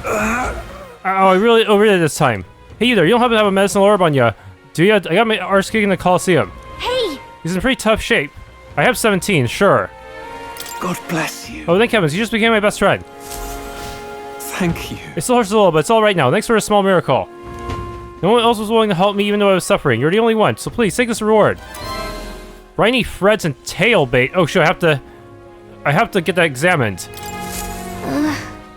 Oh, I really overdid it this time. Hey, you there, you don't happen to have a medicinal herb on you, do you? I got my arse kick in the Coliseum. Hey! He's in pretty tough shape. I have 17, sure. God bless you. Oh, thank heavens, you just became my best friend. Thank you. It still hurts a little, but it's all right now. Thanks for a small miracle. No one else was willing to help me even though I was suffering. You're the only one, so please take this reward. Briny Freds and tail bait. Oh, sure, I have to get that examined.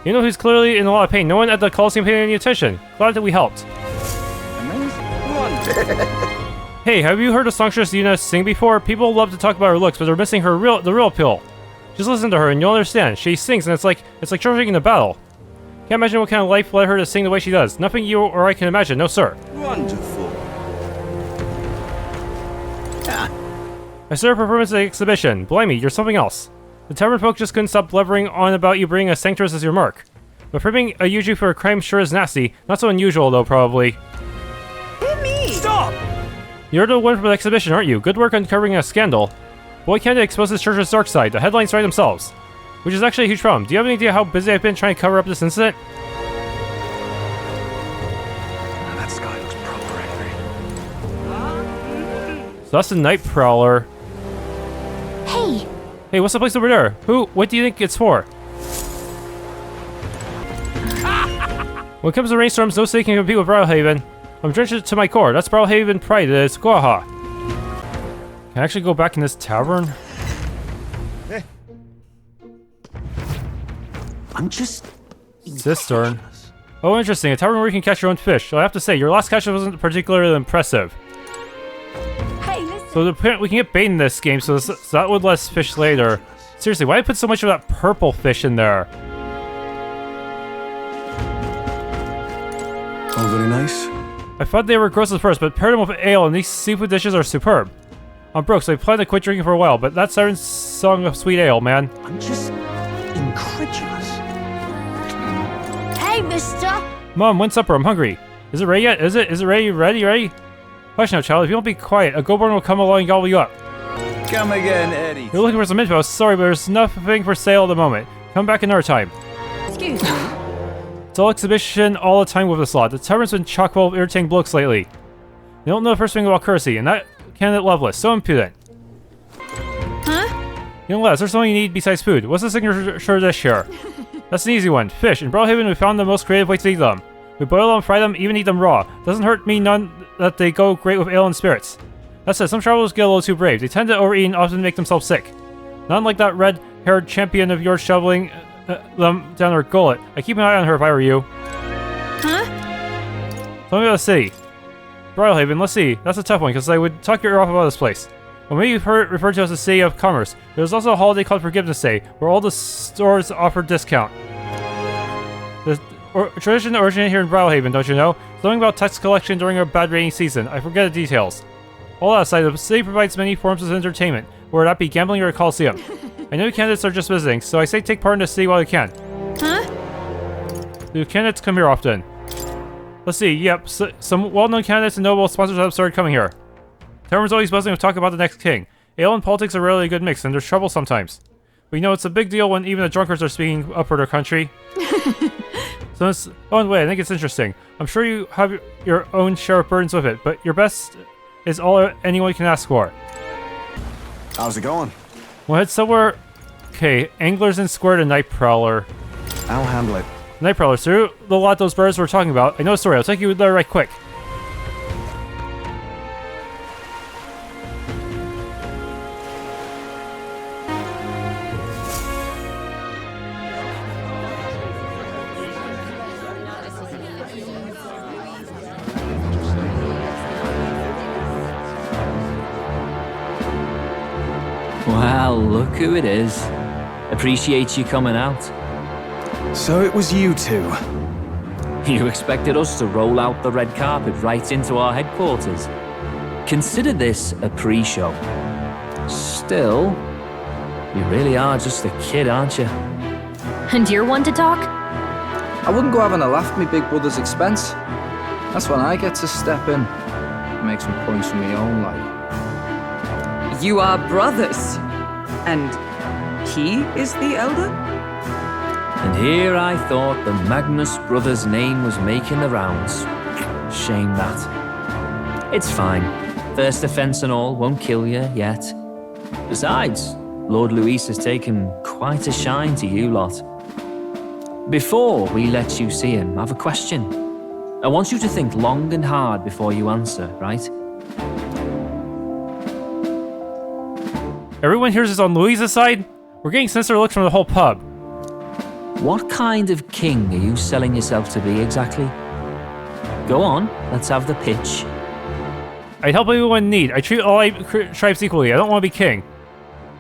You know who's clearly in a lot of pain? No one at the Coliseum paid any attention. Glad that we helped. Hey, have you heard of Songstress Una sing before? People love to talk about her looks, but they're missing the real appeal. Just listen to her and you'll understand. She sings and it's like charging in a battle. Can't imagine what kind of life led her to sing the way she does. Nothing you or I can imagine, no sir. Wonderful. I saw her performance at the exhibition. Blimey, you're something else. The tavern folk just couldn't stop blubbering on about you bringing a Sanctists as your mark. But framing a Yuju for a crime sure is nasty. Not so unusual though, probably. Me! Stop! You're the one from the exhibition, aren't you? Good work uncovering a scandal. Boy candidate exposes church's dark side. The headlines write themselves. Which is actually a huge problem. Do you have any idea how busy I've been trying to cover up this incident? That sky looks proper angry. So that's the Nightprowler. Hey! Hey, what's the place over there? What do you think it's for? When it comes to rainstorms, no city can compete with Brilehaven. I'm drenched to my core. That's Brilehaven pride. It's Guaha. Can I actually go back in this tavern? I'm just... Cistern. Oh, interesting. A tavern where you can catch your own fish. So I have to say, your last catch wasn't particularly impressive. Hey, listen. So we can get bait in this game, so that would let us fish later. Seriously, why did I put so much of that purple fish in there? Oh, very nice. I thought they were gross at first, but paired them with ale, and these seafood dishes are superb. I'm broke, so I plan to quit drinking for a while, but that siren's song of sweet ale, man. I'm just incredulous. Hey, mister! Mom, when's supper? I'm hungry. Is it ready yet? Is it ready? Ready? Hush now, child. If you don't be quiet, a go-born will come along and gobble you up. Come again, Eddie. You're looking for some info. Sorry, but there's nothing for sale at the moment. Come back another time. Excuse me. It's all exhibition all the time with this lot. The tavern's been chock full of irritating blokes lately. You don't know the first thing about courtesy, and that candidate Loveless. So impudent. Huh? Young lads, there's something you need besides food. What's the signature dish here? That's an easy one. Fish. In Brilehaven, we found the most creative way to eat them. We boil them, fry them, even eat them raw. Doesn't hurt me none that they go great with ale and spirits. That said, some travelers get a little too brave. They tend to overeat and often make themselves sick. Not like that red-haired champion of yours shoveling them down her gullet. I keep an eye on her if I were you. Huh? Tell me about the city. Brilehaven, let's see. That's a tough one, because I would talk your ear off about this place. Well, maybe you've heard referred to as the City of Commerce. There's also a holiday called Forgiveness Day, where all the stores offer discount. The tradition originated here in Brilehaven, don't you know? Something about tax collection during a bad rainy season. I forget the details. All that aside, the city provides many forms of entertainment, whether that be gambling or a coliseum. I know the candidates are just visiting, so I say take part in the city while you can. Huh? Do candidates come here often? Let's see, yep, some well-known candidates and notable sponsors have started coming here. Tavern's always buzzing with talk about the next king. Ale and politics are rarely a good mix, and there's trouble sometimes. But you know, it's a big deal when even the drunkards are speaking up for their country. So it's, oh wait, I think it's interesting. I'm sure you have your own share of burdens with it, but your best is all anyone can ask for. How's it going? We'll head somewhere... Okay, Anglers and Square to Nightprowler. I'll handle it. Nightprowler, through the lot those birds were talking about. I know a story, I'll take you there right quick. Well, look who it is. Appreciate you coming out. So it was you two. You expected us to roll out the red carpet right into our headquarters. Consider this a pre-show. Still, you really are just a kid, aren't you? And you're one to talk? I wouldn't go having a laugh at me big brother's expense. That's when I get to step in. Make some points for my own life. You are brothers. And he is the elder? And here I thought the Magnus brothers' name was making the rounds. Shame that. It's fine. First offense and all won't kill you yet. Besides, Lord Louis has taken quite a shine to you lot. Before we let you see him, I have a question. I want you to think long and hard before you answer, right? Everyone here is on Louise's side? We're getting sinister looks from the whole pub. What kind of king are you selling yourself to be exactly? Go on, let's have the pitch. I'd help anyone in need. I treat all tribes equally. I don't want to be king.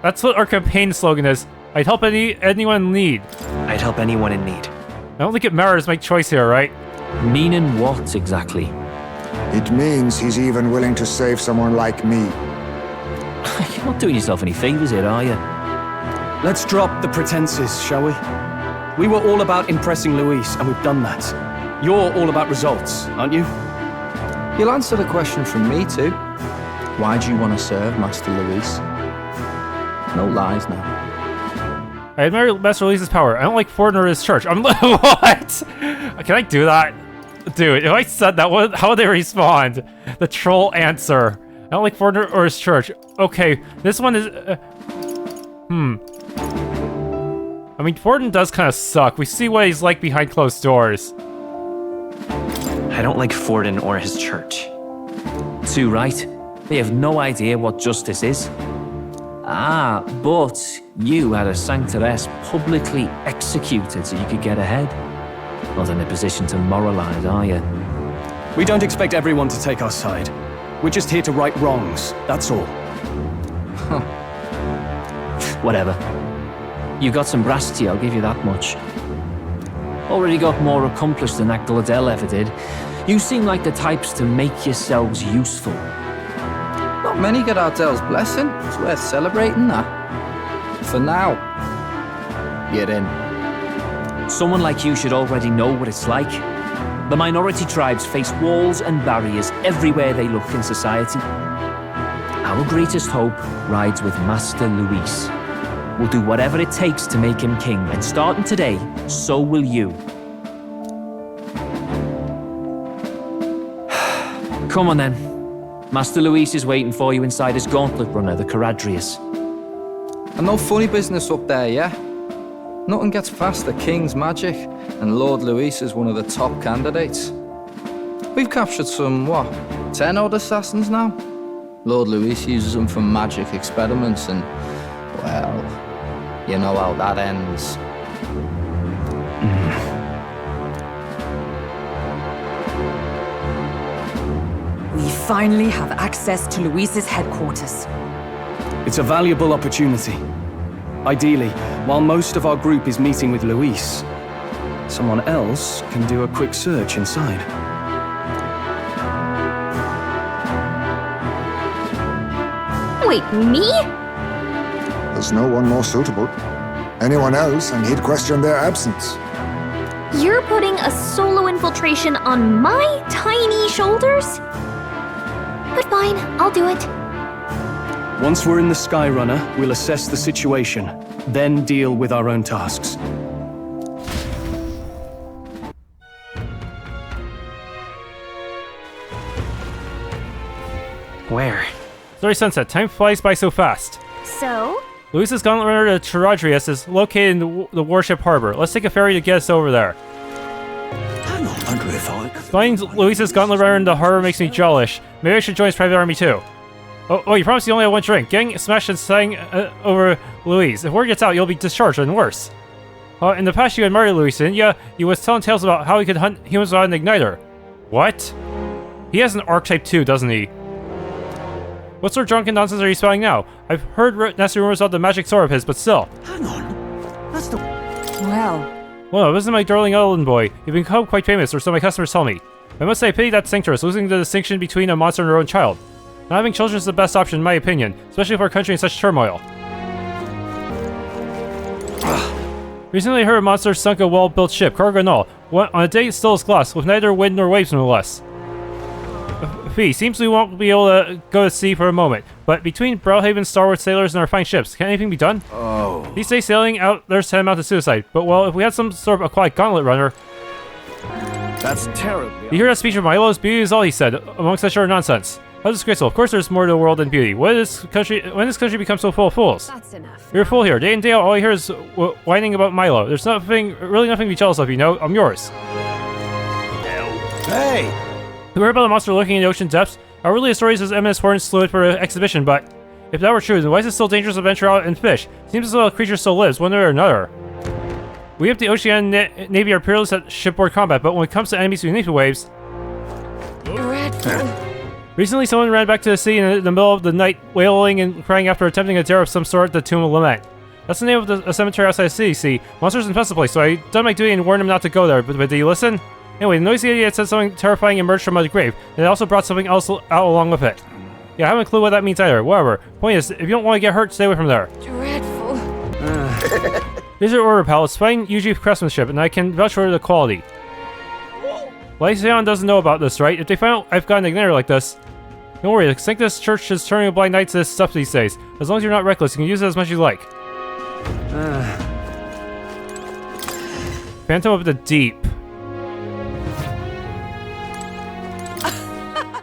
That's what our campaign slogan is. I'd help anyone in need. I'd help anyone in need. I don't think it matters my choice here, right? Meaning what exactly? It means he's even willing to save someone like me. You're not doing yourself any favors here, are you? Let's drop the pretenses, shall we? We were all about impressing Louis, and we've done that. You're all about results, aren't you? You'll answer the question from me too. Why do you want to serve Master Louis? No lies now. I admire Master Louis's power. I don't like Forden or his church. I'm what? Can I do that? Dude, if I said that, how would they respond? The troll answer. I don't like Forden or his church. Okay, this one is... I mean, Forden does kind of suck. We see what he's like behind closed doors. I don't like Forden or his church. Too right. They have no idea what justice is. Ah, but you had a Sanctists publicly executed so you could get ahead. Not in a position to moralize, are you? We don't expect everyone to take our side. We're just here to right wrongs, that's all. Whatever. You got some brass to you, I'll give you that much. Already got more accomplished than that Glodell ever did. You seem like the types to make yourselves useful. Not many get Ardel's blessing. It's worth celebrating that. For now, you're in. Someone like you should already know what it's like. The minority tribes face walls and barriers everywhere they look in society. Our greatest hope rides with Master Louis. We'll do whatever it takes to make him king, and starting today, so will you. Come on then. Master Louis is waiting for you inside his gauntlet runner, the Charadrius. And no funny business up there, yeah? Nothing gets past the King's magic, and Lord Louis is one of the top candidates. We've captured some, 10 odd assassins now? Lord Louis uses them for magic experiments and, well, you know how that ends. We finally have access to Louis's headquarters. It's a valuable opportunity. Ideally, while most of our group is meeting with Louis, someone else can do a quick search inside. Wait, me? There's no one more suitable. Anyone else, and he'd question their absence. You're putting a solo infiltration on my tiny shoulders? But fine, I'll do it. Once we're in the Skyrunner, we'll assess the situation, then deal with our own tasks. Where? It's already sunset. Time flies by so fast. So? Louis's gauntlet runner to Charadrius is located in the warship harbor. Let's take a ferry to get us over there. Hang on, I wonder if I could... Finding Louis's gauntlet runner in the harbor makes me jealous. Maybe I should join his private army too. Oh, you promised you only had one drink. Getting smashed and sang over Louis. If word gets out, you'll be discharged and worse. In the past you admired Louis, didn't ya? You was telling tales about how he could hunt humans without an igniter. What? He has an archetype too, doesn't he? What sort of drunken nonsense are you spouting now? I've heard nasty rumors about the magic sword of his, but still. Hang on. That's the... Well, this is my darling Elden boy. You've become quite famous, or so my customers tell me. I must say, I pity that Sanctists, losing the distinction between a monster and her own child. Not having children is the best option, in my opinion, especially for a country in such turmoil. Recently I heard a monster sunk a well-built ship, cargo and all. Went on a day still as glass, with neither wind nor waves no less. V, seems we won't be able to go to sea for a moment, but between Brilehaven, starboard sailors, and our fine ships, can anything be done? Oh. These days sailing out, there's tantamount to suicide. But well, if we had some sort of aquatic gauntlet runner... That's terrible. You hear that speech of Milo's? Beauty is all he said, among such other nonsense. How disgraceful. Of course there's more to the world than beauty. When this country becomes so full of fools? That's enough. You're a fool here. Day in, day out, all you hear is whining about Milo. There's really nothing to be jealous of, you know? I'm yours. Hey! You heard about the monster lurking in the ocean depths? Our earliest stories says Eminence Forden slew it for an exhibition, but if that were true, then why is it still dangerous to venture out and fish? Seems as though a creature still lives, one way or another. We up the Ocean Navy are peerless at shipboard combat, but when it comes to enemies beneath the waves... Recently, someone ran back to the sea in the middle of the night, wailing and crying after attempting a dare of some sort at the Tomb of Lament. That's the name of a cemetery outside the city, see? Monsters infest the place, so I done my duty and warned him not to go there, but did you listen? Anyway, the noisy idiot said something terrifying emerged from a grave, and it also brought something else out along with it. Yeah, I haven't a clue what that means either. Whatever. Point is, if you don't want to get hurt, stay away from there. Dreadful. These are order pallets, fine UG craftsmanship, and I can vouch for the quality. Lysion doesn't know about this, right? If they find out I've got an igniter like this... Don't worry, the Sanctists Church is turning a blind eye to this stuff these days. As long as you're not reckless, you can use it as much as you like. Phantom of the Deep.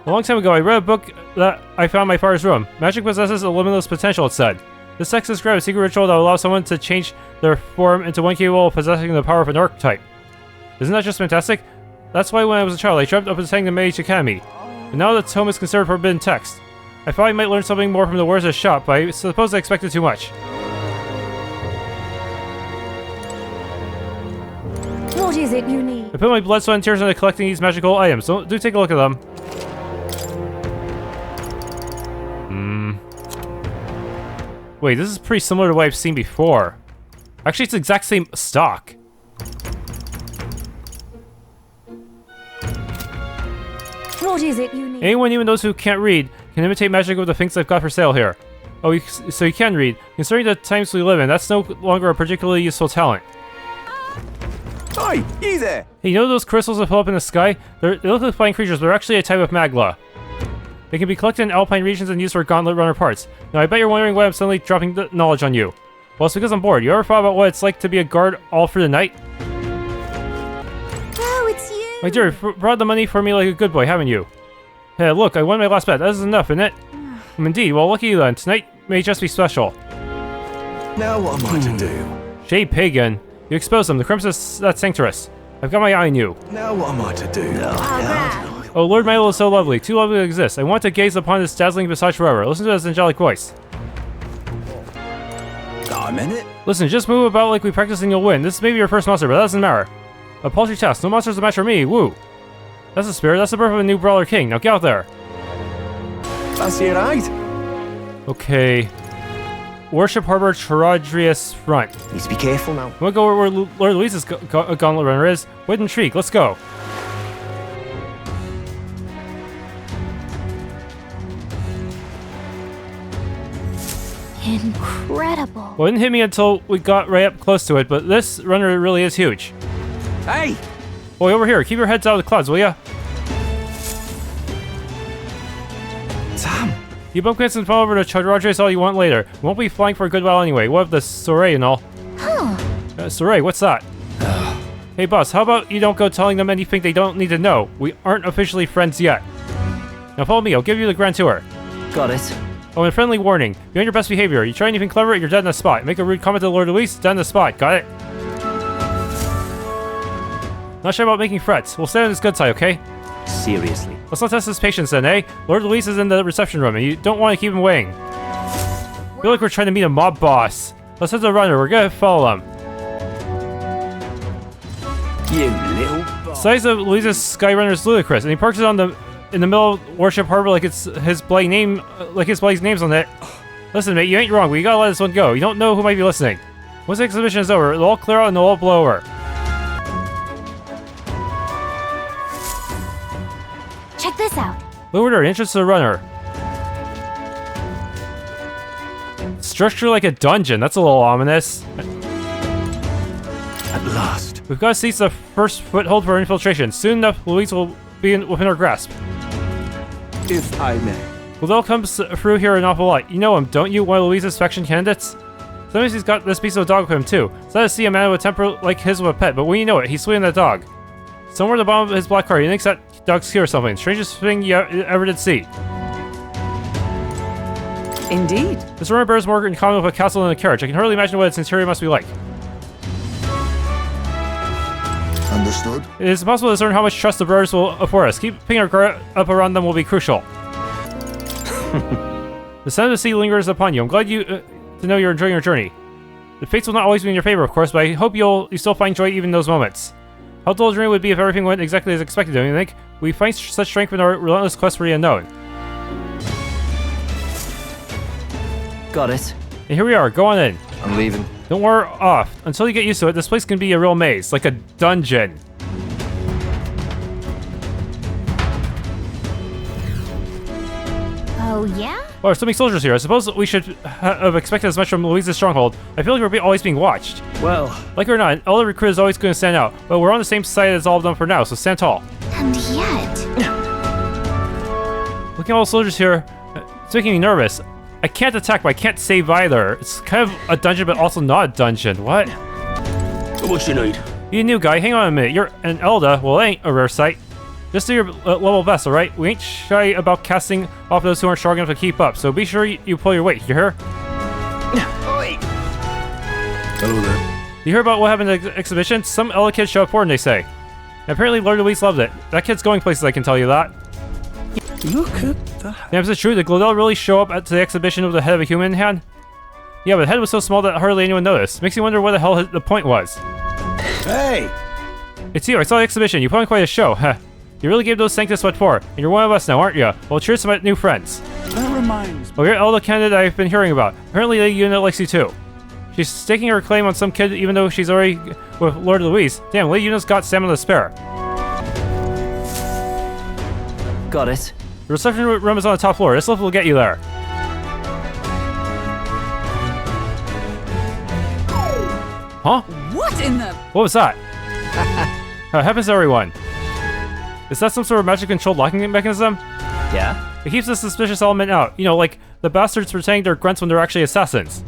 A long time ago, I read a book that I found in my father's room. Magic possesses a limitless potential, it said. This text describes a secret ritual that allows someone to change their form into one capable of possessing the power of an archetype. Isn't that just fantastic? That's why when I was a child, I dreamt of attending the Mage Academy. And now the tome is considered forbidden text. I thought I might learn something more from the words of the shop, but I suppose I expected too much. What is it you need? I put my blood, sweat, and tears into collecting these magical items, so do take a look at them. Wait, this is pretty similar to what I've seen before. Actually, it's the exact same stock. What is it you need? Anyone, even those who can't read, can imitate magic with the things I've got for sale here. Oh, so you can read. Considering the times we live in, that's no longer a particularly useful talent. Hi, you there! Hey, you know those crystals that float up in the sky? They look like flying creatures, but they're actually a type of magla. They can be collected in alpine regions and used for gauntlet runner parts. Now, I bet you're wondering why I'm suddenly dropping the knowledge on you. Well, it's because I'm bored. You ever thought about what it's like to be a guard all through the night? Oh, it's you! My dear, you brought the money for me like a good boy, haven't you? Hey, look, I won my last bet. That is enough, isn't it? Indeed. Well, lucky you then. Tonight may just be special. Now what am I to do? Shade Pagan. You exposed them. The crimson that's Sanctists. I've got my eye on you. Now what am I to do? Oh, Lord Milo is so lovely. Too lovely to exist. I want to gaze upon his dazzling visage forever. Listen to his angelic voice. I'm in it. Listen, just move about like we practice and you'll win. This may be your first monster, but that doesn't matter. A paltry task. No monster's a match for me. Woo. That's the spirit. That's the birth of a new brawler king. Now get out there. That's it, right? Okay. Worship Harbor Charadrius front. Need to be careful now. We'll go where Lord Louis's gauntlet runner is. With intrigue. Let's go. Incredible. Well, it didn't hit me until we got right up close to it, but this runner really is huge. Hey! Boy, over here. Keep your heads out of the clouds, will ya? Sam! You bumpkins and fall over to Charadrius all you want later. We won't be flying for a good while anyway. We'll have the soiree and all. Soiree, what's that? Hey boss, how about you don't go telling them anything they don't need to know? We aren't officially friends yet. Now follow me, I'll give you the grand tour. Got it. Oh, and a friendly warning. Be on your best behavior. You try anything clever, you're dead in the spot. Make a rude comment to Lord Louis, dead in the spot. Got it? Not sure about making threats. We'll stay on his good side, okay? Seriously. Let's not test his patience then, eh? Lord Louis is in the reception room, and you don't want to keep him waiting. I feel like we're trying to meet a mob boss. Let's hit the runner. We're gonna follow him. You little... Size of Louise's Skyrunner is ludicrous, and he parks it in the middle of Worship Harbor like it's his bloody name, like his bloody name's on it. Listen, mate, you ain't wrong, but you gotta let this one go. You don't know who might be listening. Once the exhibition is over, it'll all clear out and it'll all blow over. Check this out. Lured her, entrance to the runner. Structure like a dungeon, that's a little ominous. At last. We've got to seize the first foothold for infiltration. Soon enough, Louise will be within our grasp. If I may. Glodell comes through here an awful lot. You know him, don't you? One of Louise's faction candidates? Sometimes he's got this piece of a dog with him, too. Sad to see a man with a temper like his with a pet, but when you know it, he's sweeting that dog. Somewhere at the bottom of his black car, he thinks that dog's cute or something. Strangest thing you ever did see. Indeed. This rumor bears more in common with a castle than a carriage. I can hardly imagine what its interior must be like. Understood. It is impossible to discern how much trust the brothers will afford us. Keeping our guard up around them will be crucial. The scent of the sea lingers upon you. I'm glad to know you're enjoying your journey. The fates will not always be in your favor, of course, but I hope you still find joy even in those moments. How dull a journey would be if everything went exactly as expected, don't you think? We find such strength in our relentless quest for the unknown. Got it. And here we are, go on in. I'm leaving. Don't wear off. Until you get used to it, this place can be a real maze, like a dungeon. Oh, yeah? Well, there's so many soldiers here. I suppose we should have expected as much from Louise's stronghold. I feel like we're always being watched. Well, Like it or not, Elda recruit is always going to stand out. But we're on the same side as all of them for now, so stand tall. And yet... Looking at all the soldiers here, it's making me nervous. I can't attack, but I can't save either. It's kind of a dungeon, but also not a dungeon. What? What you need? You new guy, hang on a minute. You're an Elda. Well, it ain't a rare sight. Just do your level best, alright? We ain't shy about casting off those who aren't strong enough to keep up, so be sure you pull your weight, you hear? hello there. You hear about what happened at the exhibition? Some Elda kids show up for and they say. And apparently Lord Louise loved it. That kid's going places, I can tell you that. Look at that. Damn, is it true? Did Glodell really show up at the exhibition with the head of a human in hand? Yeah, but the head was so small that hardly anyone noticed. Makes you wonder what the hell the point was. Hey! It's you, I saw the exhibition. You put on quite a show, huh? You really gave those Sanctists what for, and you're one of us now, aren't you? Well, cheers to my new friends. That reminds me. Well, you're Elda candidate I've been hearing about. Apparently the unit likes you too. She's staking her claim on some kid even though she's already with Lord Louise. Damn, Lady Unit's got stamina to spare. Got it. The reception room is on the top floor. This lift will get you there. Huh? What in the... What was that? It happens to everyone. Is that some sort of magic-controlled locking mechanism? Yeah? It keeps the suspicious element out. You know, like the bastards pretending they're grunts when they're actually assassins.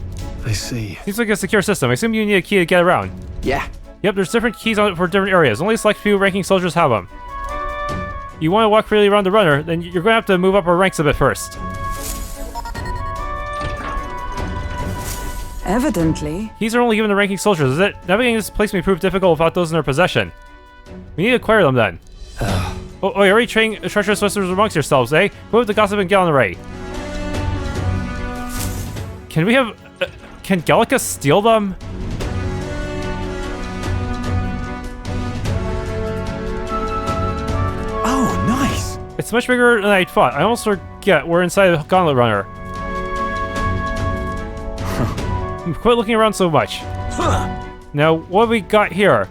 I see. Seems like a secure system. I assume you need a key to get around. Yeah. Yep, there's different keys on it for different areas. Only a select few ranking soldiers have them. You want to walk freely around the runner, then you're going to have to move up our ranks a bit first. Evidently. Keys are only given to ranking soldiers, is it? Navigating this place may prove difficult without those in their possession. We need to acquire them then. Oh, you're already trading treacherous whispers amongst yourselves, eh? Move the gossip and gallantry. Can we have... can Gallica steal them? Oh, nice. It's much bigger than I thought. I almost forget we're inside the Gauntlet Runner. Quit looking around so much. Now, what have we got here?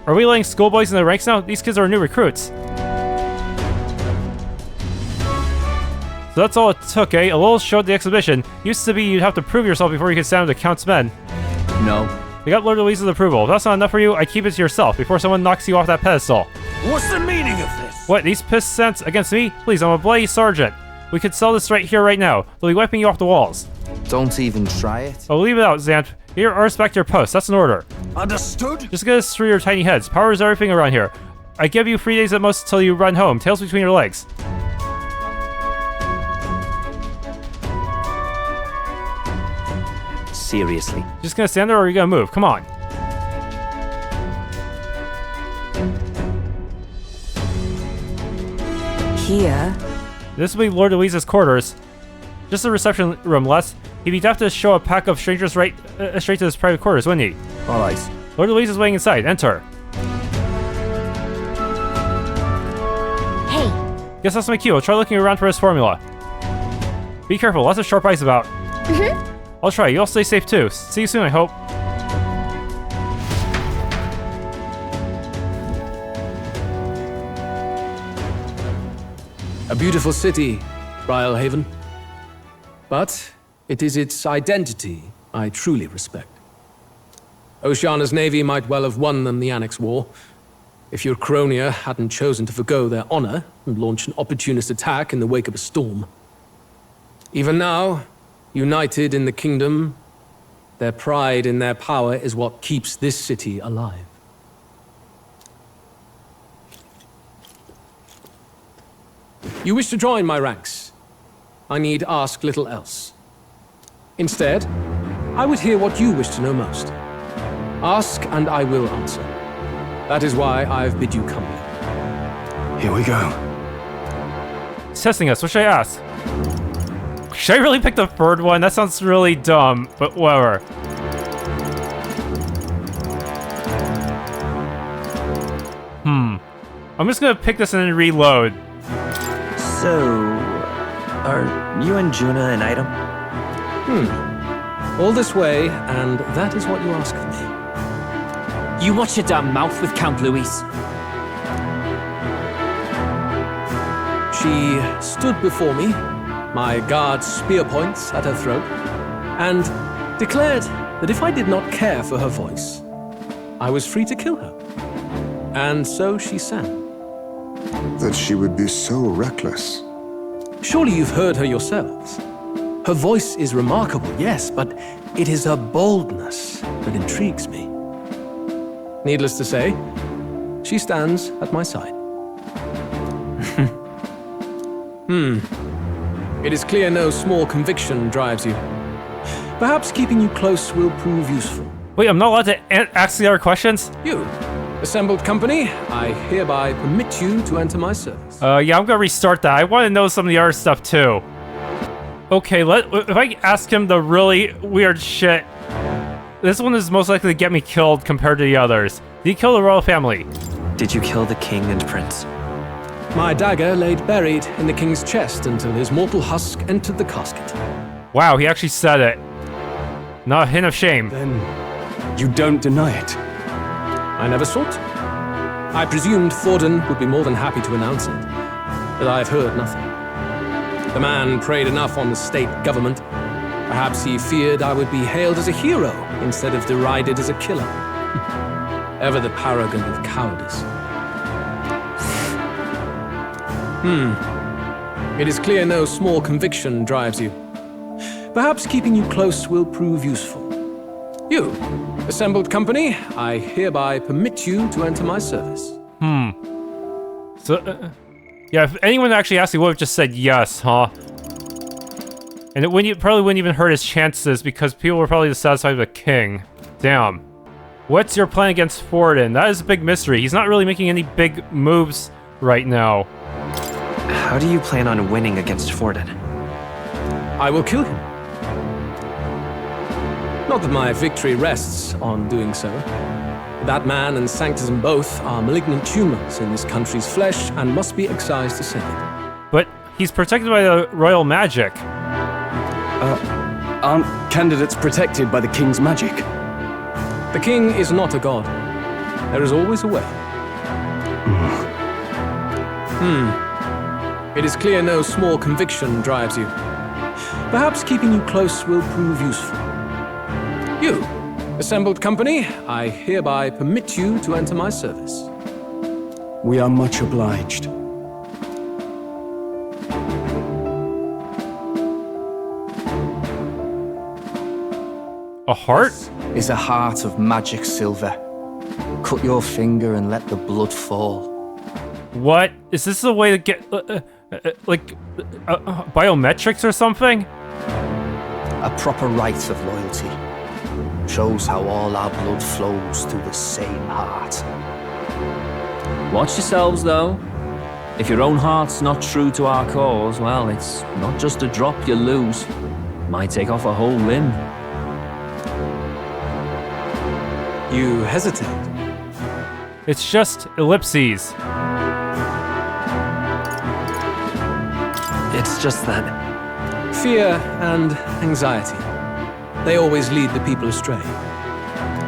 Are we letting schoolboys in the ranks now? These kids are new recruits. So that's all it took, eh? A little show at the exhibition. Used to be you'd have to prove yourself before you could stand with the Count's men. No. You got Lord Louise's approval. If that's not enough for you, I'd keep it to yourself before someone knocks you off that pedestal. What's the meaning of this? What, these piss scents against me? Please, I'm a bloody sergeant. We could sell this right here, right now. They'll be wiping you off the walls. Don't even try it. Oh, leave it out, Xant. Here, ours back to your post. That's an order. Understood? Just get us through your tiny heads. Power is everything around here. I give you 3 days at most till you run home. Tails between your legs. Seriously. Just gonna stand there or are you gonna move? Come on. Here. This will be Lord Louise's quarters. Just a reception room, Les. He'd be daft to show a pack of strangers right straight to his private quarters, wouldn't he? Alright. Lord Louise is waiting inside. Enter. Hey. Guess that's my cue. I'll try looking around for his formula. Be careful. Lots of sharp eyes about. I'll try. You all stay safe too. See you soon, I hope. A beautiful city, Brilehaven. But it is its identity I truly respect. Oceania's navy might well have won them the Annex War, if Euchronia hadn't chosen to forgo their honor and launch an opportunist attack in the wake of a storm. Even now, united in the kingdom, their pride in their power is what keeps this city alive. You wish to join my ranks. I need ask little else. Instead, I would hear what you wish to know most. Ask and I will answer. That is why I've bid you come here. Here we go. He's testing us. What should I ask? Should I really pick the third one? That sounds really dumb, but whatever. I'm just gonna pick this and then reload. So, are you and Juna an item? All this way, and that is what you ask of me. You watch your damn mouth with Count Louis. She stood before me, my guard's spear points at her throat, and declared that if I did not care for her voice, I was free to kill her. And so she sang. That she would be so reckless. Surely you've heard her yourselves. Her voice is remarkable, yes, but it is her boldness that intrigues me. Needless to say, she stands at my side. It is clear no small conviction drives you. Perhaps keeping you close will prove useful. Wait, I'm not allowed to ask the other questions? You, assembled company, I hereby permit you to enter my service. Yeah, I'm gonna restart that. I want to know some of the other stuff too. Okay, if I ask him the really weird shit, this one is most likely to get me killed compared to the others. Did you kill the royal family? Did you kill the king and prince? My dagger laid buried in the king's chest until his mortal husk entered the casket. Wow, he actually said it. Not a hint of shame. Then you don't deny it. I never sought to. I presumed Forden would be more than happy to announce it, but I've heard nothing. The man preyed enough on the state government. Perhaps he feared I would be hailed as a hero instead of derided as a killer. Ever the paragon of cowardice. It is clear no small conviction drives you. Perhaps keeping you close will prove useful. You, assembled company, I hereby permit you to enter my service. So, yeah, if anyone actually asked, he would have just said yes, huh? And it probably wouldn't even hurt his chances because people were probably dissatisfied with the king. Damn. What's your plan against Forden? That is a big mystery. He's not really making any big moves right now. How do you plan on winning against Forden? I will kill him. Not that my victory rests on doing so. That man and Sanctism both are malignant tumors in this country's flesh and must be excised to save it. But he's protected by the royal magic. Aren't candidates protected by the king's magic? The king is not a god. There is always a way. It is clear no small conviction drives you. Perhaps keeping you close will prove useful. You, assembled company, I hereby permit you to enter my service. We are much obliged. A heart? This is a heart of magic silver. Cut your finger and let the blood fall. What? Is this a way to get, biometrics or something? A proper rite of loyalty. Shows how all our blood flows through the same heart. Watch yourselves, though. If your own heart's not true to our cause, well, it's not just a drop you lose. Might take off a whole limb. You hesitate. It's just ellipses. It's just that... Fear and anxiety. They always lead the people astray.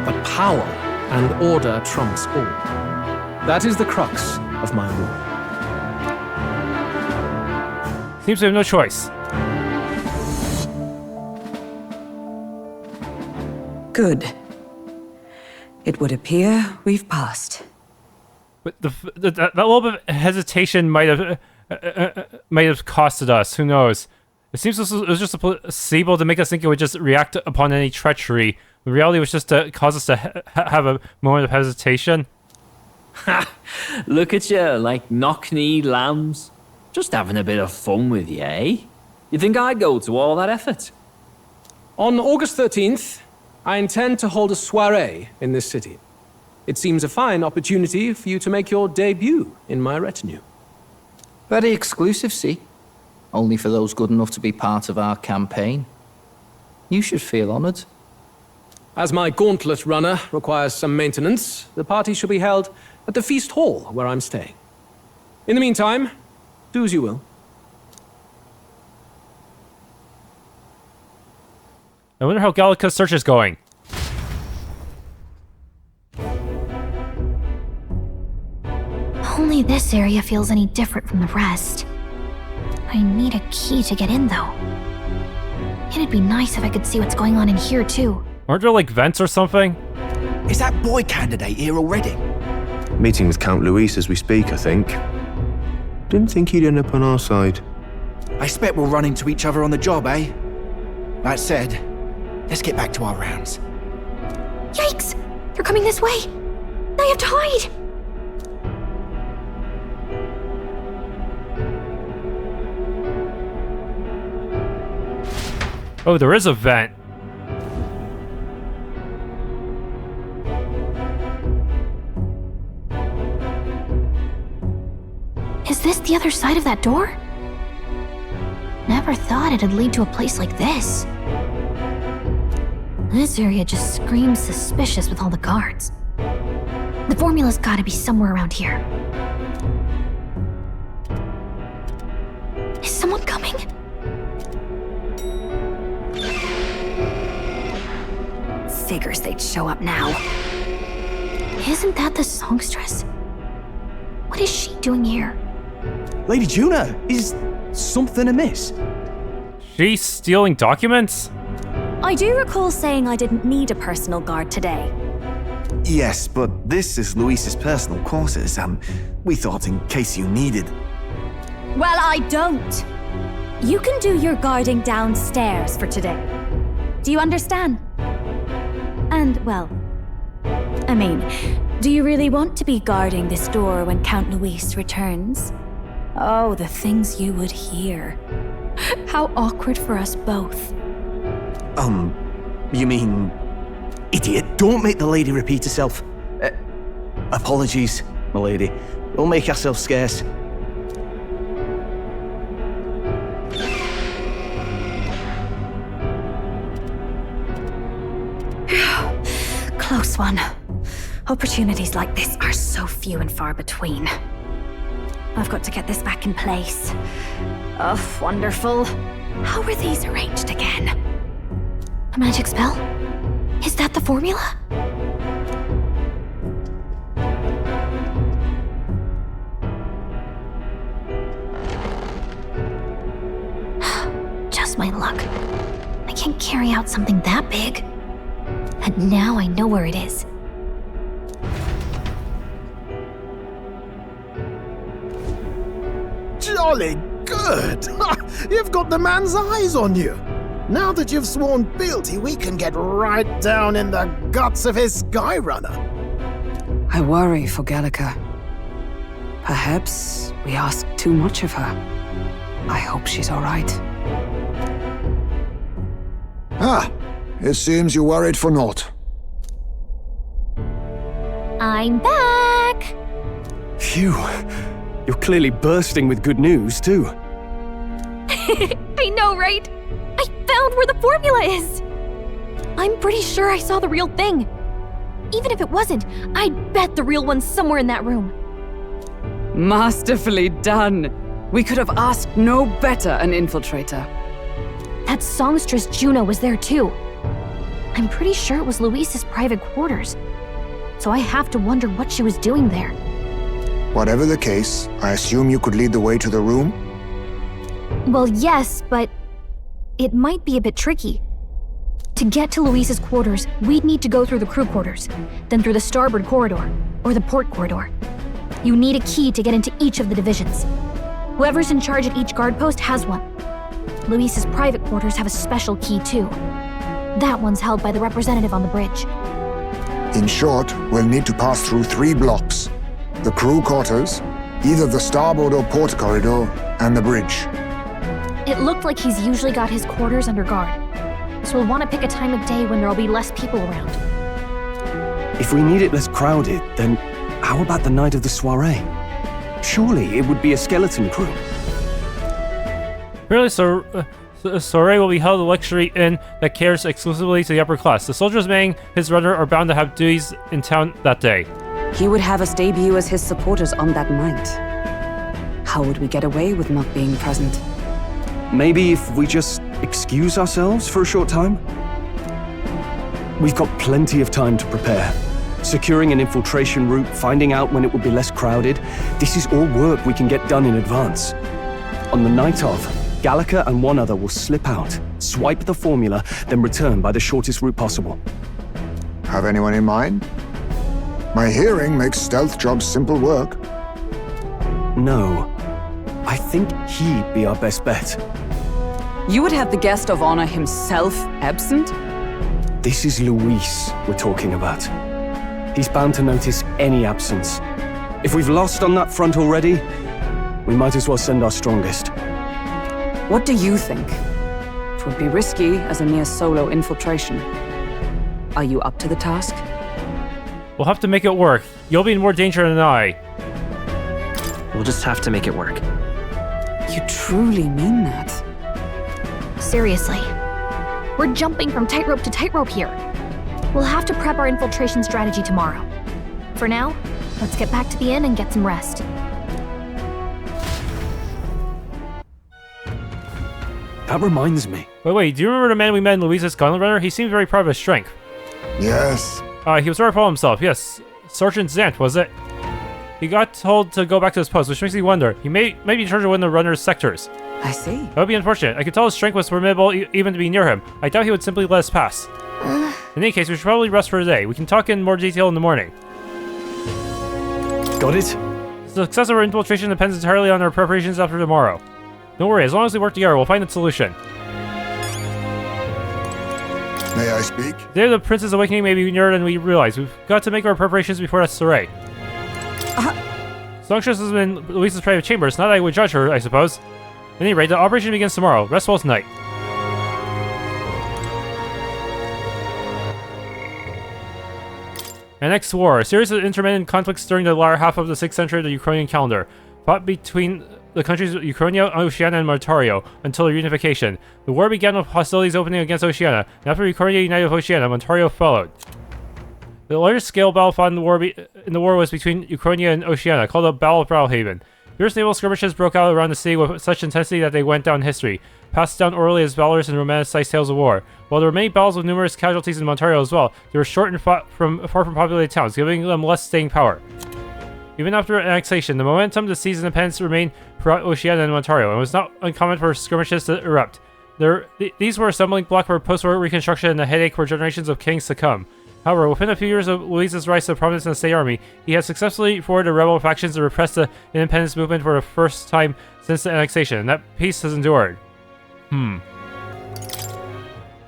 But power and order trumps all. That is the crux of my rule. Seems we have no choice. Good. It would appear we've passed. But that little bit of hesitation might have costed us. Who knows? It seems it was just a placebo to make us think it would just react upon any treachery. The reality was just to cause us to have a moment of hesitation. Ha! Look at you, like knock-kneed lambs. Just having a bit of fun with you, eh? You think I'd go to all that effort? On August 13th, I intend to hold a soiree in this city. It seems a fine opportunity for you to make your debut in my retinue. Very exclusive, see? Only for those good enough to be part of our campaign. You should feel honored. As my gauntlet runner requires some maintenance, the party shall be held at the feast hall where I'm staying. In the meantime, do as you will. I wonder how Gallica's search is going. Only this area feels any different from the rest. I need a key to get in, though. It'd be nice if I could see what's going on in here, too. Aren't there, like, vents or something? Is that boy candidate here already? Meeting with Count Louis as we speak, I think. Didn't think he'd end up on our side. I expect we'll run into each other on the job, eh? That said, let's get back to our rounds. Yikes! They're coming this way! I have to hide! Oh, there is a vent. Is this the other side of that door? Never thought it'd lead to a place like this. This area just screams suspicious with all the guards. The formula's gotta be somewhere around here. Is someone coming? Figures they'd show up now. Isn't that the songstress? What is she doing here? Lady Juna, is something amiss? She's stealing documents? I do recall saying I didn't need a personal guard today. Yes, but this is Louis's personal quarters, and we thought in case you needed. Well, I don't. You can do your guarding downstairs for today. Do you understand? And, well, I mean, do you really want to be guarding this door when Count Louis returns? Oh, the things you would hear. How awkward for us both. You mean... Idiot, don't make the lady repeat herself. Apologies, my lady. We'll make ourselves scarce. Close one. Opportunities like this are so few and far between. I've got to get this back in place. Oh, wonderful. How were these arranged again? A magic spell? Is that the formula? Just my luck. I can't carry out something that big. And now I know where it is. Jolly good! You've got the man's eyes on you. Now that you've sworn fealty, we can get right down in the guts of his Skyrunner. I worry for Gallica. Perhaps we ask too much of her. I hope she's all right. Ah, it seems you worried for naught. I'm back! Phew. You're clearly bursting with good news, too. I know, right? I found where the formula is! I'm pretty sure I saw the real thing. Even if it wasn't, I'd bet the real one's somewhere in that room. Masterfully done. We could have asked no better an infiltrator. That songstress Juno was there too. I'm pretty sure it was Louis's private quarters. So I have to wonder what she was doing there. Whatever the case, I assume you could lead the way to the room? Well, yes, but it might be a bit tricky. To get to Luis's quarters, we'd need to go through the crew quarters, then through the starboard corridor, or the port corridor. You need a key to get into each of the divisions. Whoever's in charge at each guard post has one. Luis's private quarters have a special key too. That one's held by the representative on the bridge. In short, we'll need to pass through 3 blocks. The crew quarters, either the starboard or port corridor, and the bridge. It looked like he's usually got his quarters under guard, so we'll want to pick a time of day when there'll be less people around. If we need it less crowded, then how about the night of the soiree? Surely it would be a skeleton crew. Really, the soiree will be held at a luxury inn that caters exclusively to the upper class. The soldiers manning his runner are bound to have duties in town that day. He would have us debut as his supporters on that night. How would we get away with not being present? Maybe if we just excuse ourselves for a short time? We've got plenty of time to prepare. Securing an infiltration route, finding out when it will be less crowded, this is all work we can get done in advance. On the night of, Gallica and one other will slip out, swipe the formula, then return by the shortest route possible. Have anyone in mind? My hearing makes stealth jobs simple work. No. I think he'd be our best bet. You would have the guest of honor himself absent? This is Luis we're talking about. He's bound to notice any absence. If we've lost on that front already, we might as well send our strongest. What do you think? It would be risky as a mere solo infiltration. Are you up to the task? We'll have to make it work. You'll be in more danger than I. We'll just have to make it work. You truly mean that? Seriously. We're jumping from tightrope to tightrope here. We'll have to prep our infiltration strategy tomorrow. For now, let's get back to the inn and get some rest. That reminds me. Wait, do you remember the man we met in Luis's Gauntlet Runner? He seemed very proud of his strength. Yes. He was very proud of himself, yes. Sergeant Zant, was it? He got told to go back to his post, which makes me wonder. He may be in charge of one of the runner's sectors. I see. That would be unfortunate. I could tell his strength was formidable even to be near him. I doubt he would simply let us pass. In any case, we should probably rest for today. We can talk in more detail in the morning. Got it? The success of our infiltration depends entirely on our preparations after tomorrow. Don't worry, as long as we work together, we'll find a solution. May I speak? The day of the Prince's awakening may be nearer than we realize. We've got to make our preparations before that soiree. Songstress has been in Luis's private chambers, not that I would judge her, I suppose. At any rate, the operation begins tomorrow. Rest well tonight. And next war. A series of intermittent conflicts during the latter half of the 6th century of the Euchronian calendar. Fought between the countries of Euchronia, Oceania, and Montario until their unification. The war began with hostilities opening against Oceania, and after Euchronia united with Oceania, Montario followed. The largest scale battle fought in the war was between Euchronia and Oceania, called the Battle of Brilehaven. Fierce naval skirmishes broke out around the sea with such intensity that they went down in history, passed down orally as valorous and romanticized tales of war. While there were many battles with numerous casualties in Montario as well, they were short and far from populated towns, giving them less staying power. Even after annexation, the momentum to seize independence remained throughout Oceania and Montario, and it was not uncommon for skirmishes to erupt. These were a stumbling block for post-war reconstruction and a headache for generations of kings to come. However, within a few years of Luis's rise to prominence in the state army, he had successfully forwarded rebel factions and repressed the independence movement for the first time since the annexation, and that peace has endured.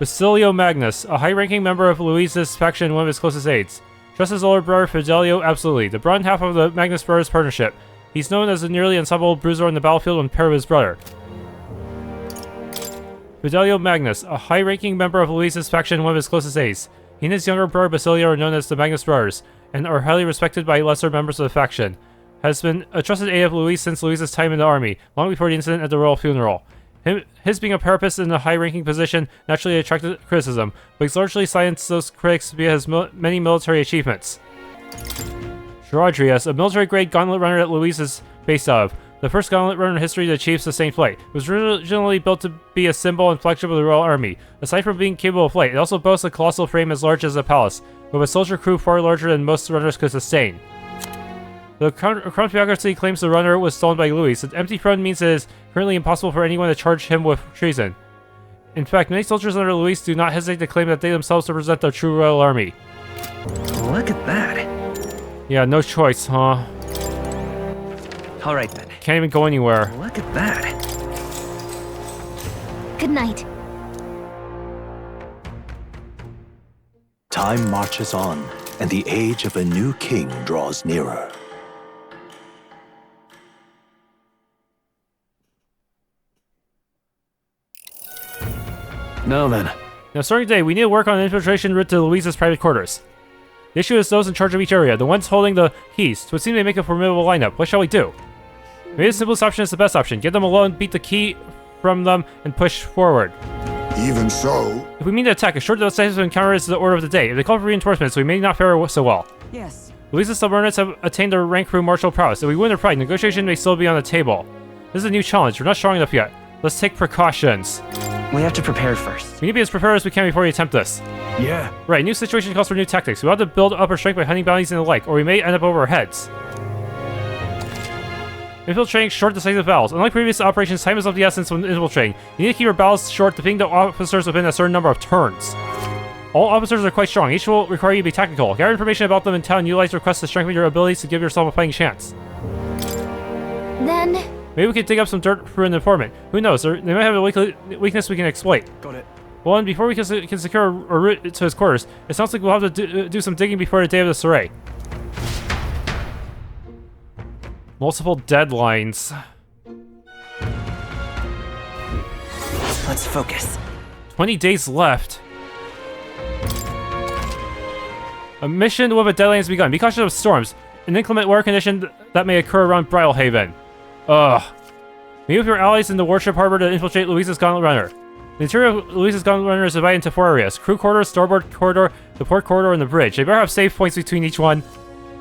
Basilio Magnus, a high-ranking member of Luis's faction and one of his closest aides. Just his older brother Fidelio, absolutely, the broad half of the Magnus brothers' partnership. He's known as a nearly unstoppable bruiser on the battlefield when paired with his brother. Fidelio Magnus, a high-ranking member of Luis's faction and one of his closest aides. He and his younger brother Basilio are known as the Magnus brothers, and are highly respected by lesser members of the faction. Has been a trusted aide of Luis since Luis's time in the army, long before the incident at the royal funeral. His being a parapist in a high-ranking position naturally attracted criticism, but he's largely silenced those critics via his many military achievements. Charadrius, a military-grade gauntlet runner that Luis is based out of. The first gauntlet runner in history to achieve sustained flight. It was originally built to be a symbol and flagship of the Royal Army. Aside from being capable of flight, it also boasts a colossal frame as large as a palace, with a soldier crew far larger than most runners could sustain. The Crown Bureaucracy claims the runner was stolen by Louis. An empty throne means it is currently impossible for anyone to charge him with treason. In fact, many soldiers under Louis do not hesitate to claim that they themselves represent the true royal army. Look at that. Yeah, no choice, huh? Alright then. Can't even go anywhere. Look at that. Good night. Time marches on, and the age of a new king draws nearer. Now then. Now, starting today, we need to work on an infiltration route to Louise's private quarters. The issue is those in charge of each area, the ones holding the keys. So it seems they make a formidable lineup. What shall we do? Maybe the simplest option is the best option. Get them alone, beat the key from them, and push forward. Even so... If we mean to attack, a short decisive encounter is the order of the day. If they call for reinforcements, we may not fare so well. Yes. Louise's subordinates have attained their rank through martial prowess. If we win their pride, negotiation may still be on the table. This is a new challenge. We're not strong enough yet. Let's take precautions. We have to prepare first. We need to be as prepared as we can before we attempt this. Yeah. Right, new situation calls for new tactics. We have to build up our strength by hunting bounties and the like, or we may end up over our heads. Infiltrating short decisive battles. Unlike previous operations, time is of the essence when infiltrating. You need to keep your battles short, defeating the officers within a certain number of turns. All officers are quite strong. Each will require you to be tactical. Gather information about them in town and utilize requests to strengthen your abilities to give yourself a fighting chance. Then... Maybe we could dig up some dirt for an informant. Who knows? They might have a weakness we can exploit. Got it. Well, and before we can secure a route to his quarters, it sounds like we'll have to do some digging before the day of the soiree. Multiple deadlines. Let's focus. 20 days left. A mission with a deadline has begun. Be cautious of storms. An inclement weather condition that may occur around Brilehaven. Ugh. Meet with your allies in the warship harbor to infiltrate Louise's Gauntlet Runner. The interior of Louise's Gauntlet Runner is divided into 4 areas. Crew quarters, starboard corridor, the port corridor, and the bridge. They better have save points between each one.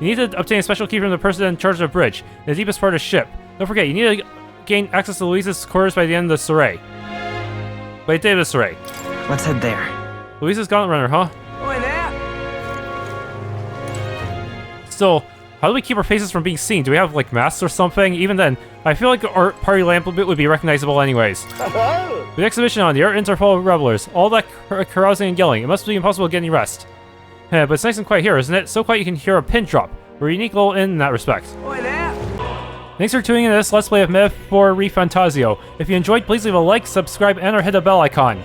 You need to obtain a special key from the person in charge of the bridge, in the deepest part of the ship. Don't forget, you need to gain access to Louise's quarters by the end of the soiree. By the day of the soiree. Let's head there. Louise's Gauntlet Runner, huh? Oi there! Still, how do we keep our faces from being seen? Do we have, like, masks or something? Even then, I feel like our party lamp would be recognizable anyways. With the exhibition on, the art ends are full of revelers. All that carousing and yelling. It must be impossible to get any rest. But it's nice and quiet here, isn't it? So quiet you can hear a pin drop. We're a unique little inn in that respect. Oi there! Thanks for tuning in to this Let's Play of Myth for ReFantazio. If you enjoyed, please leave a like, subscribe, and or hit the bell icon.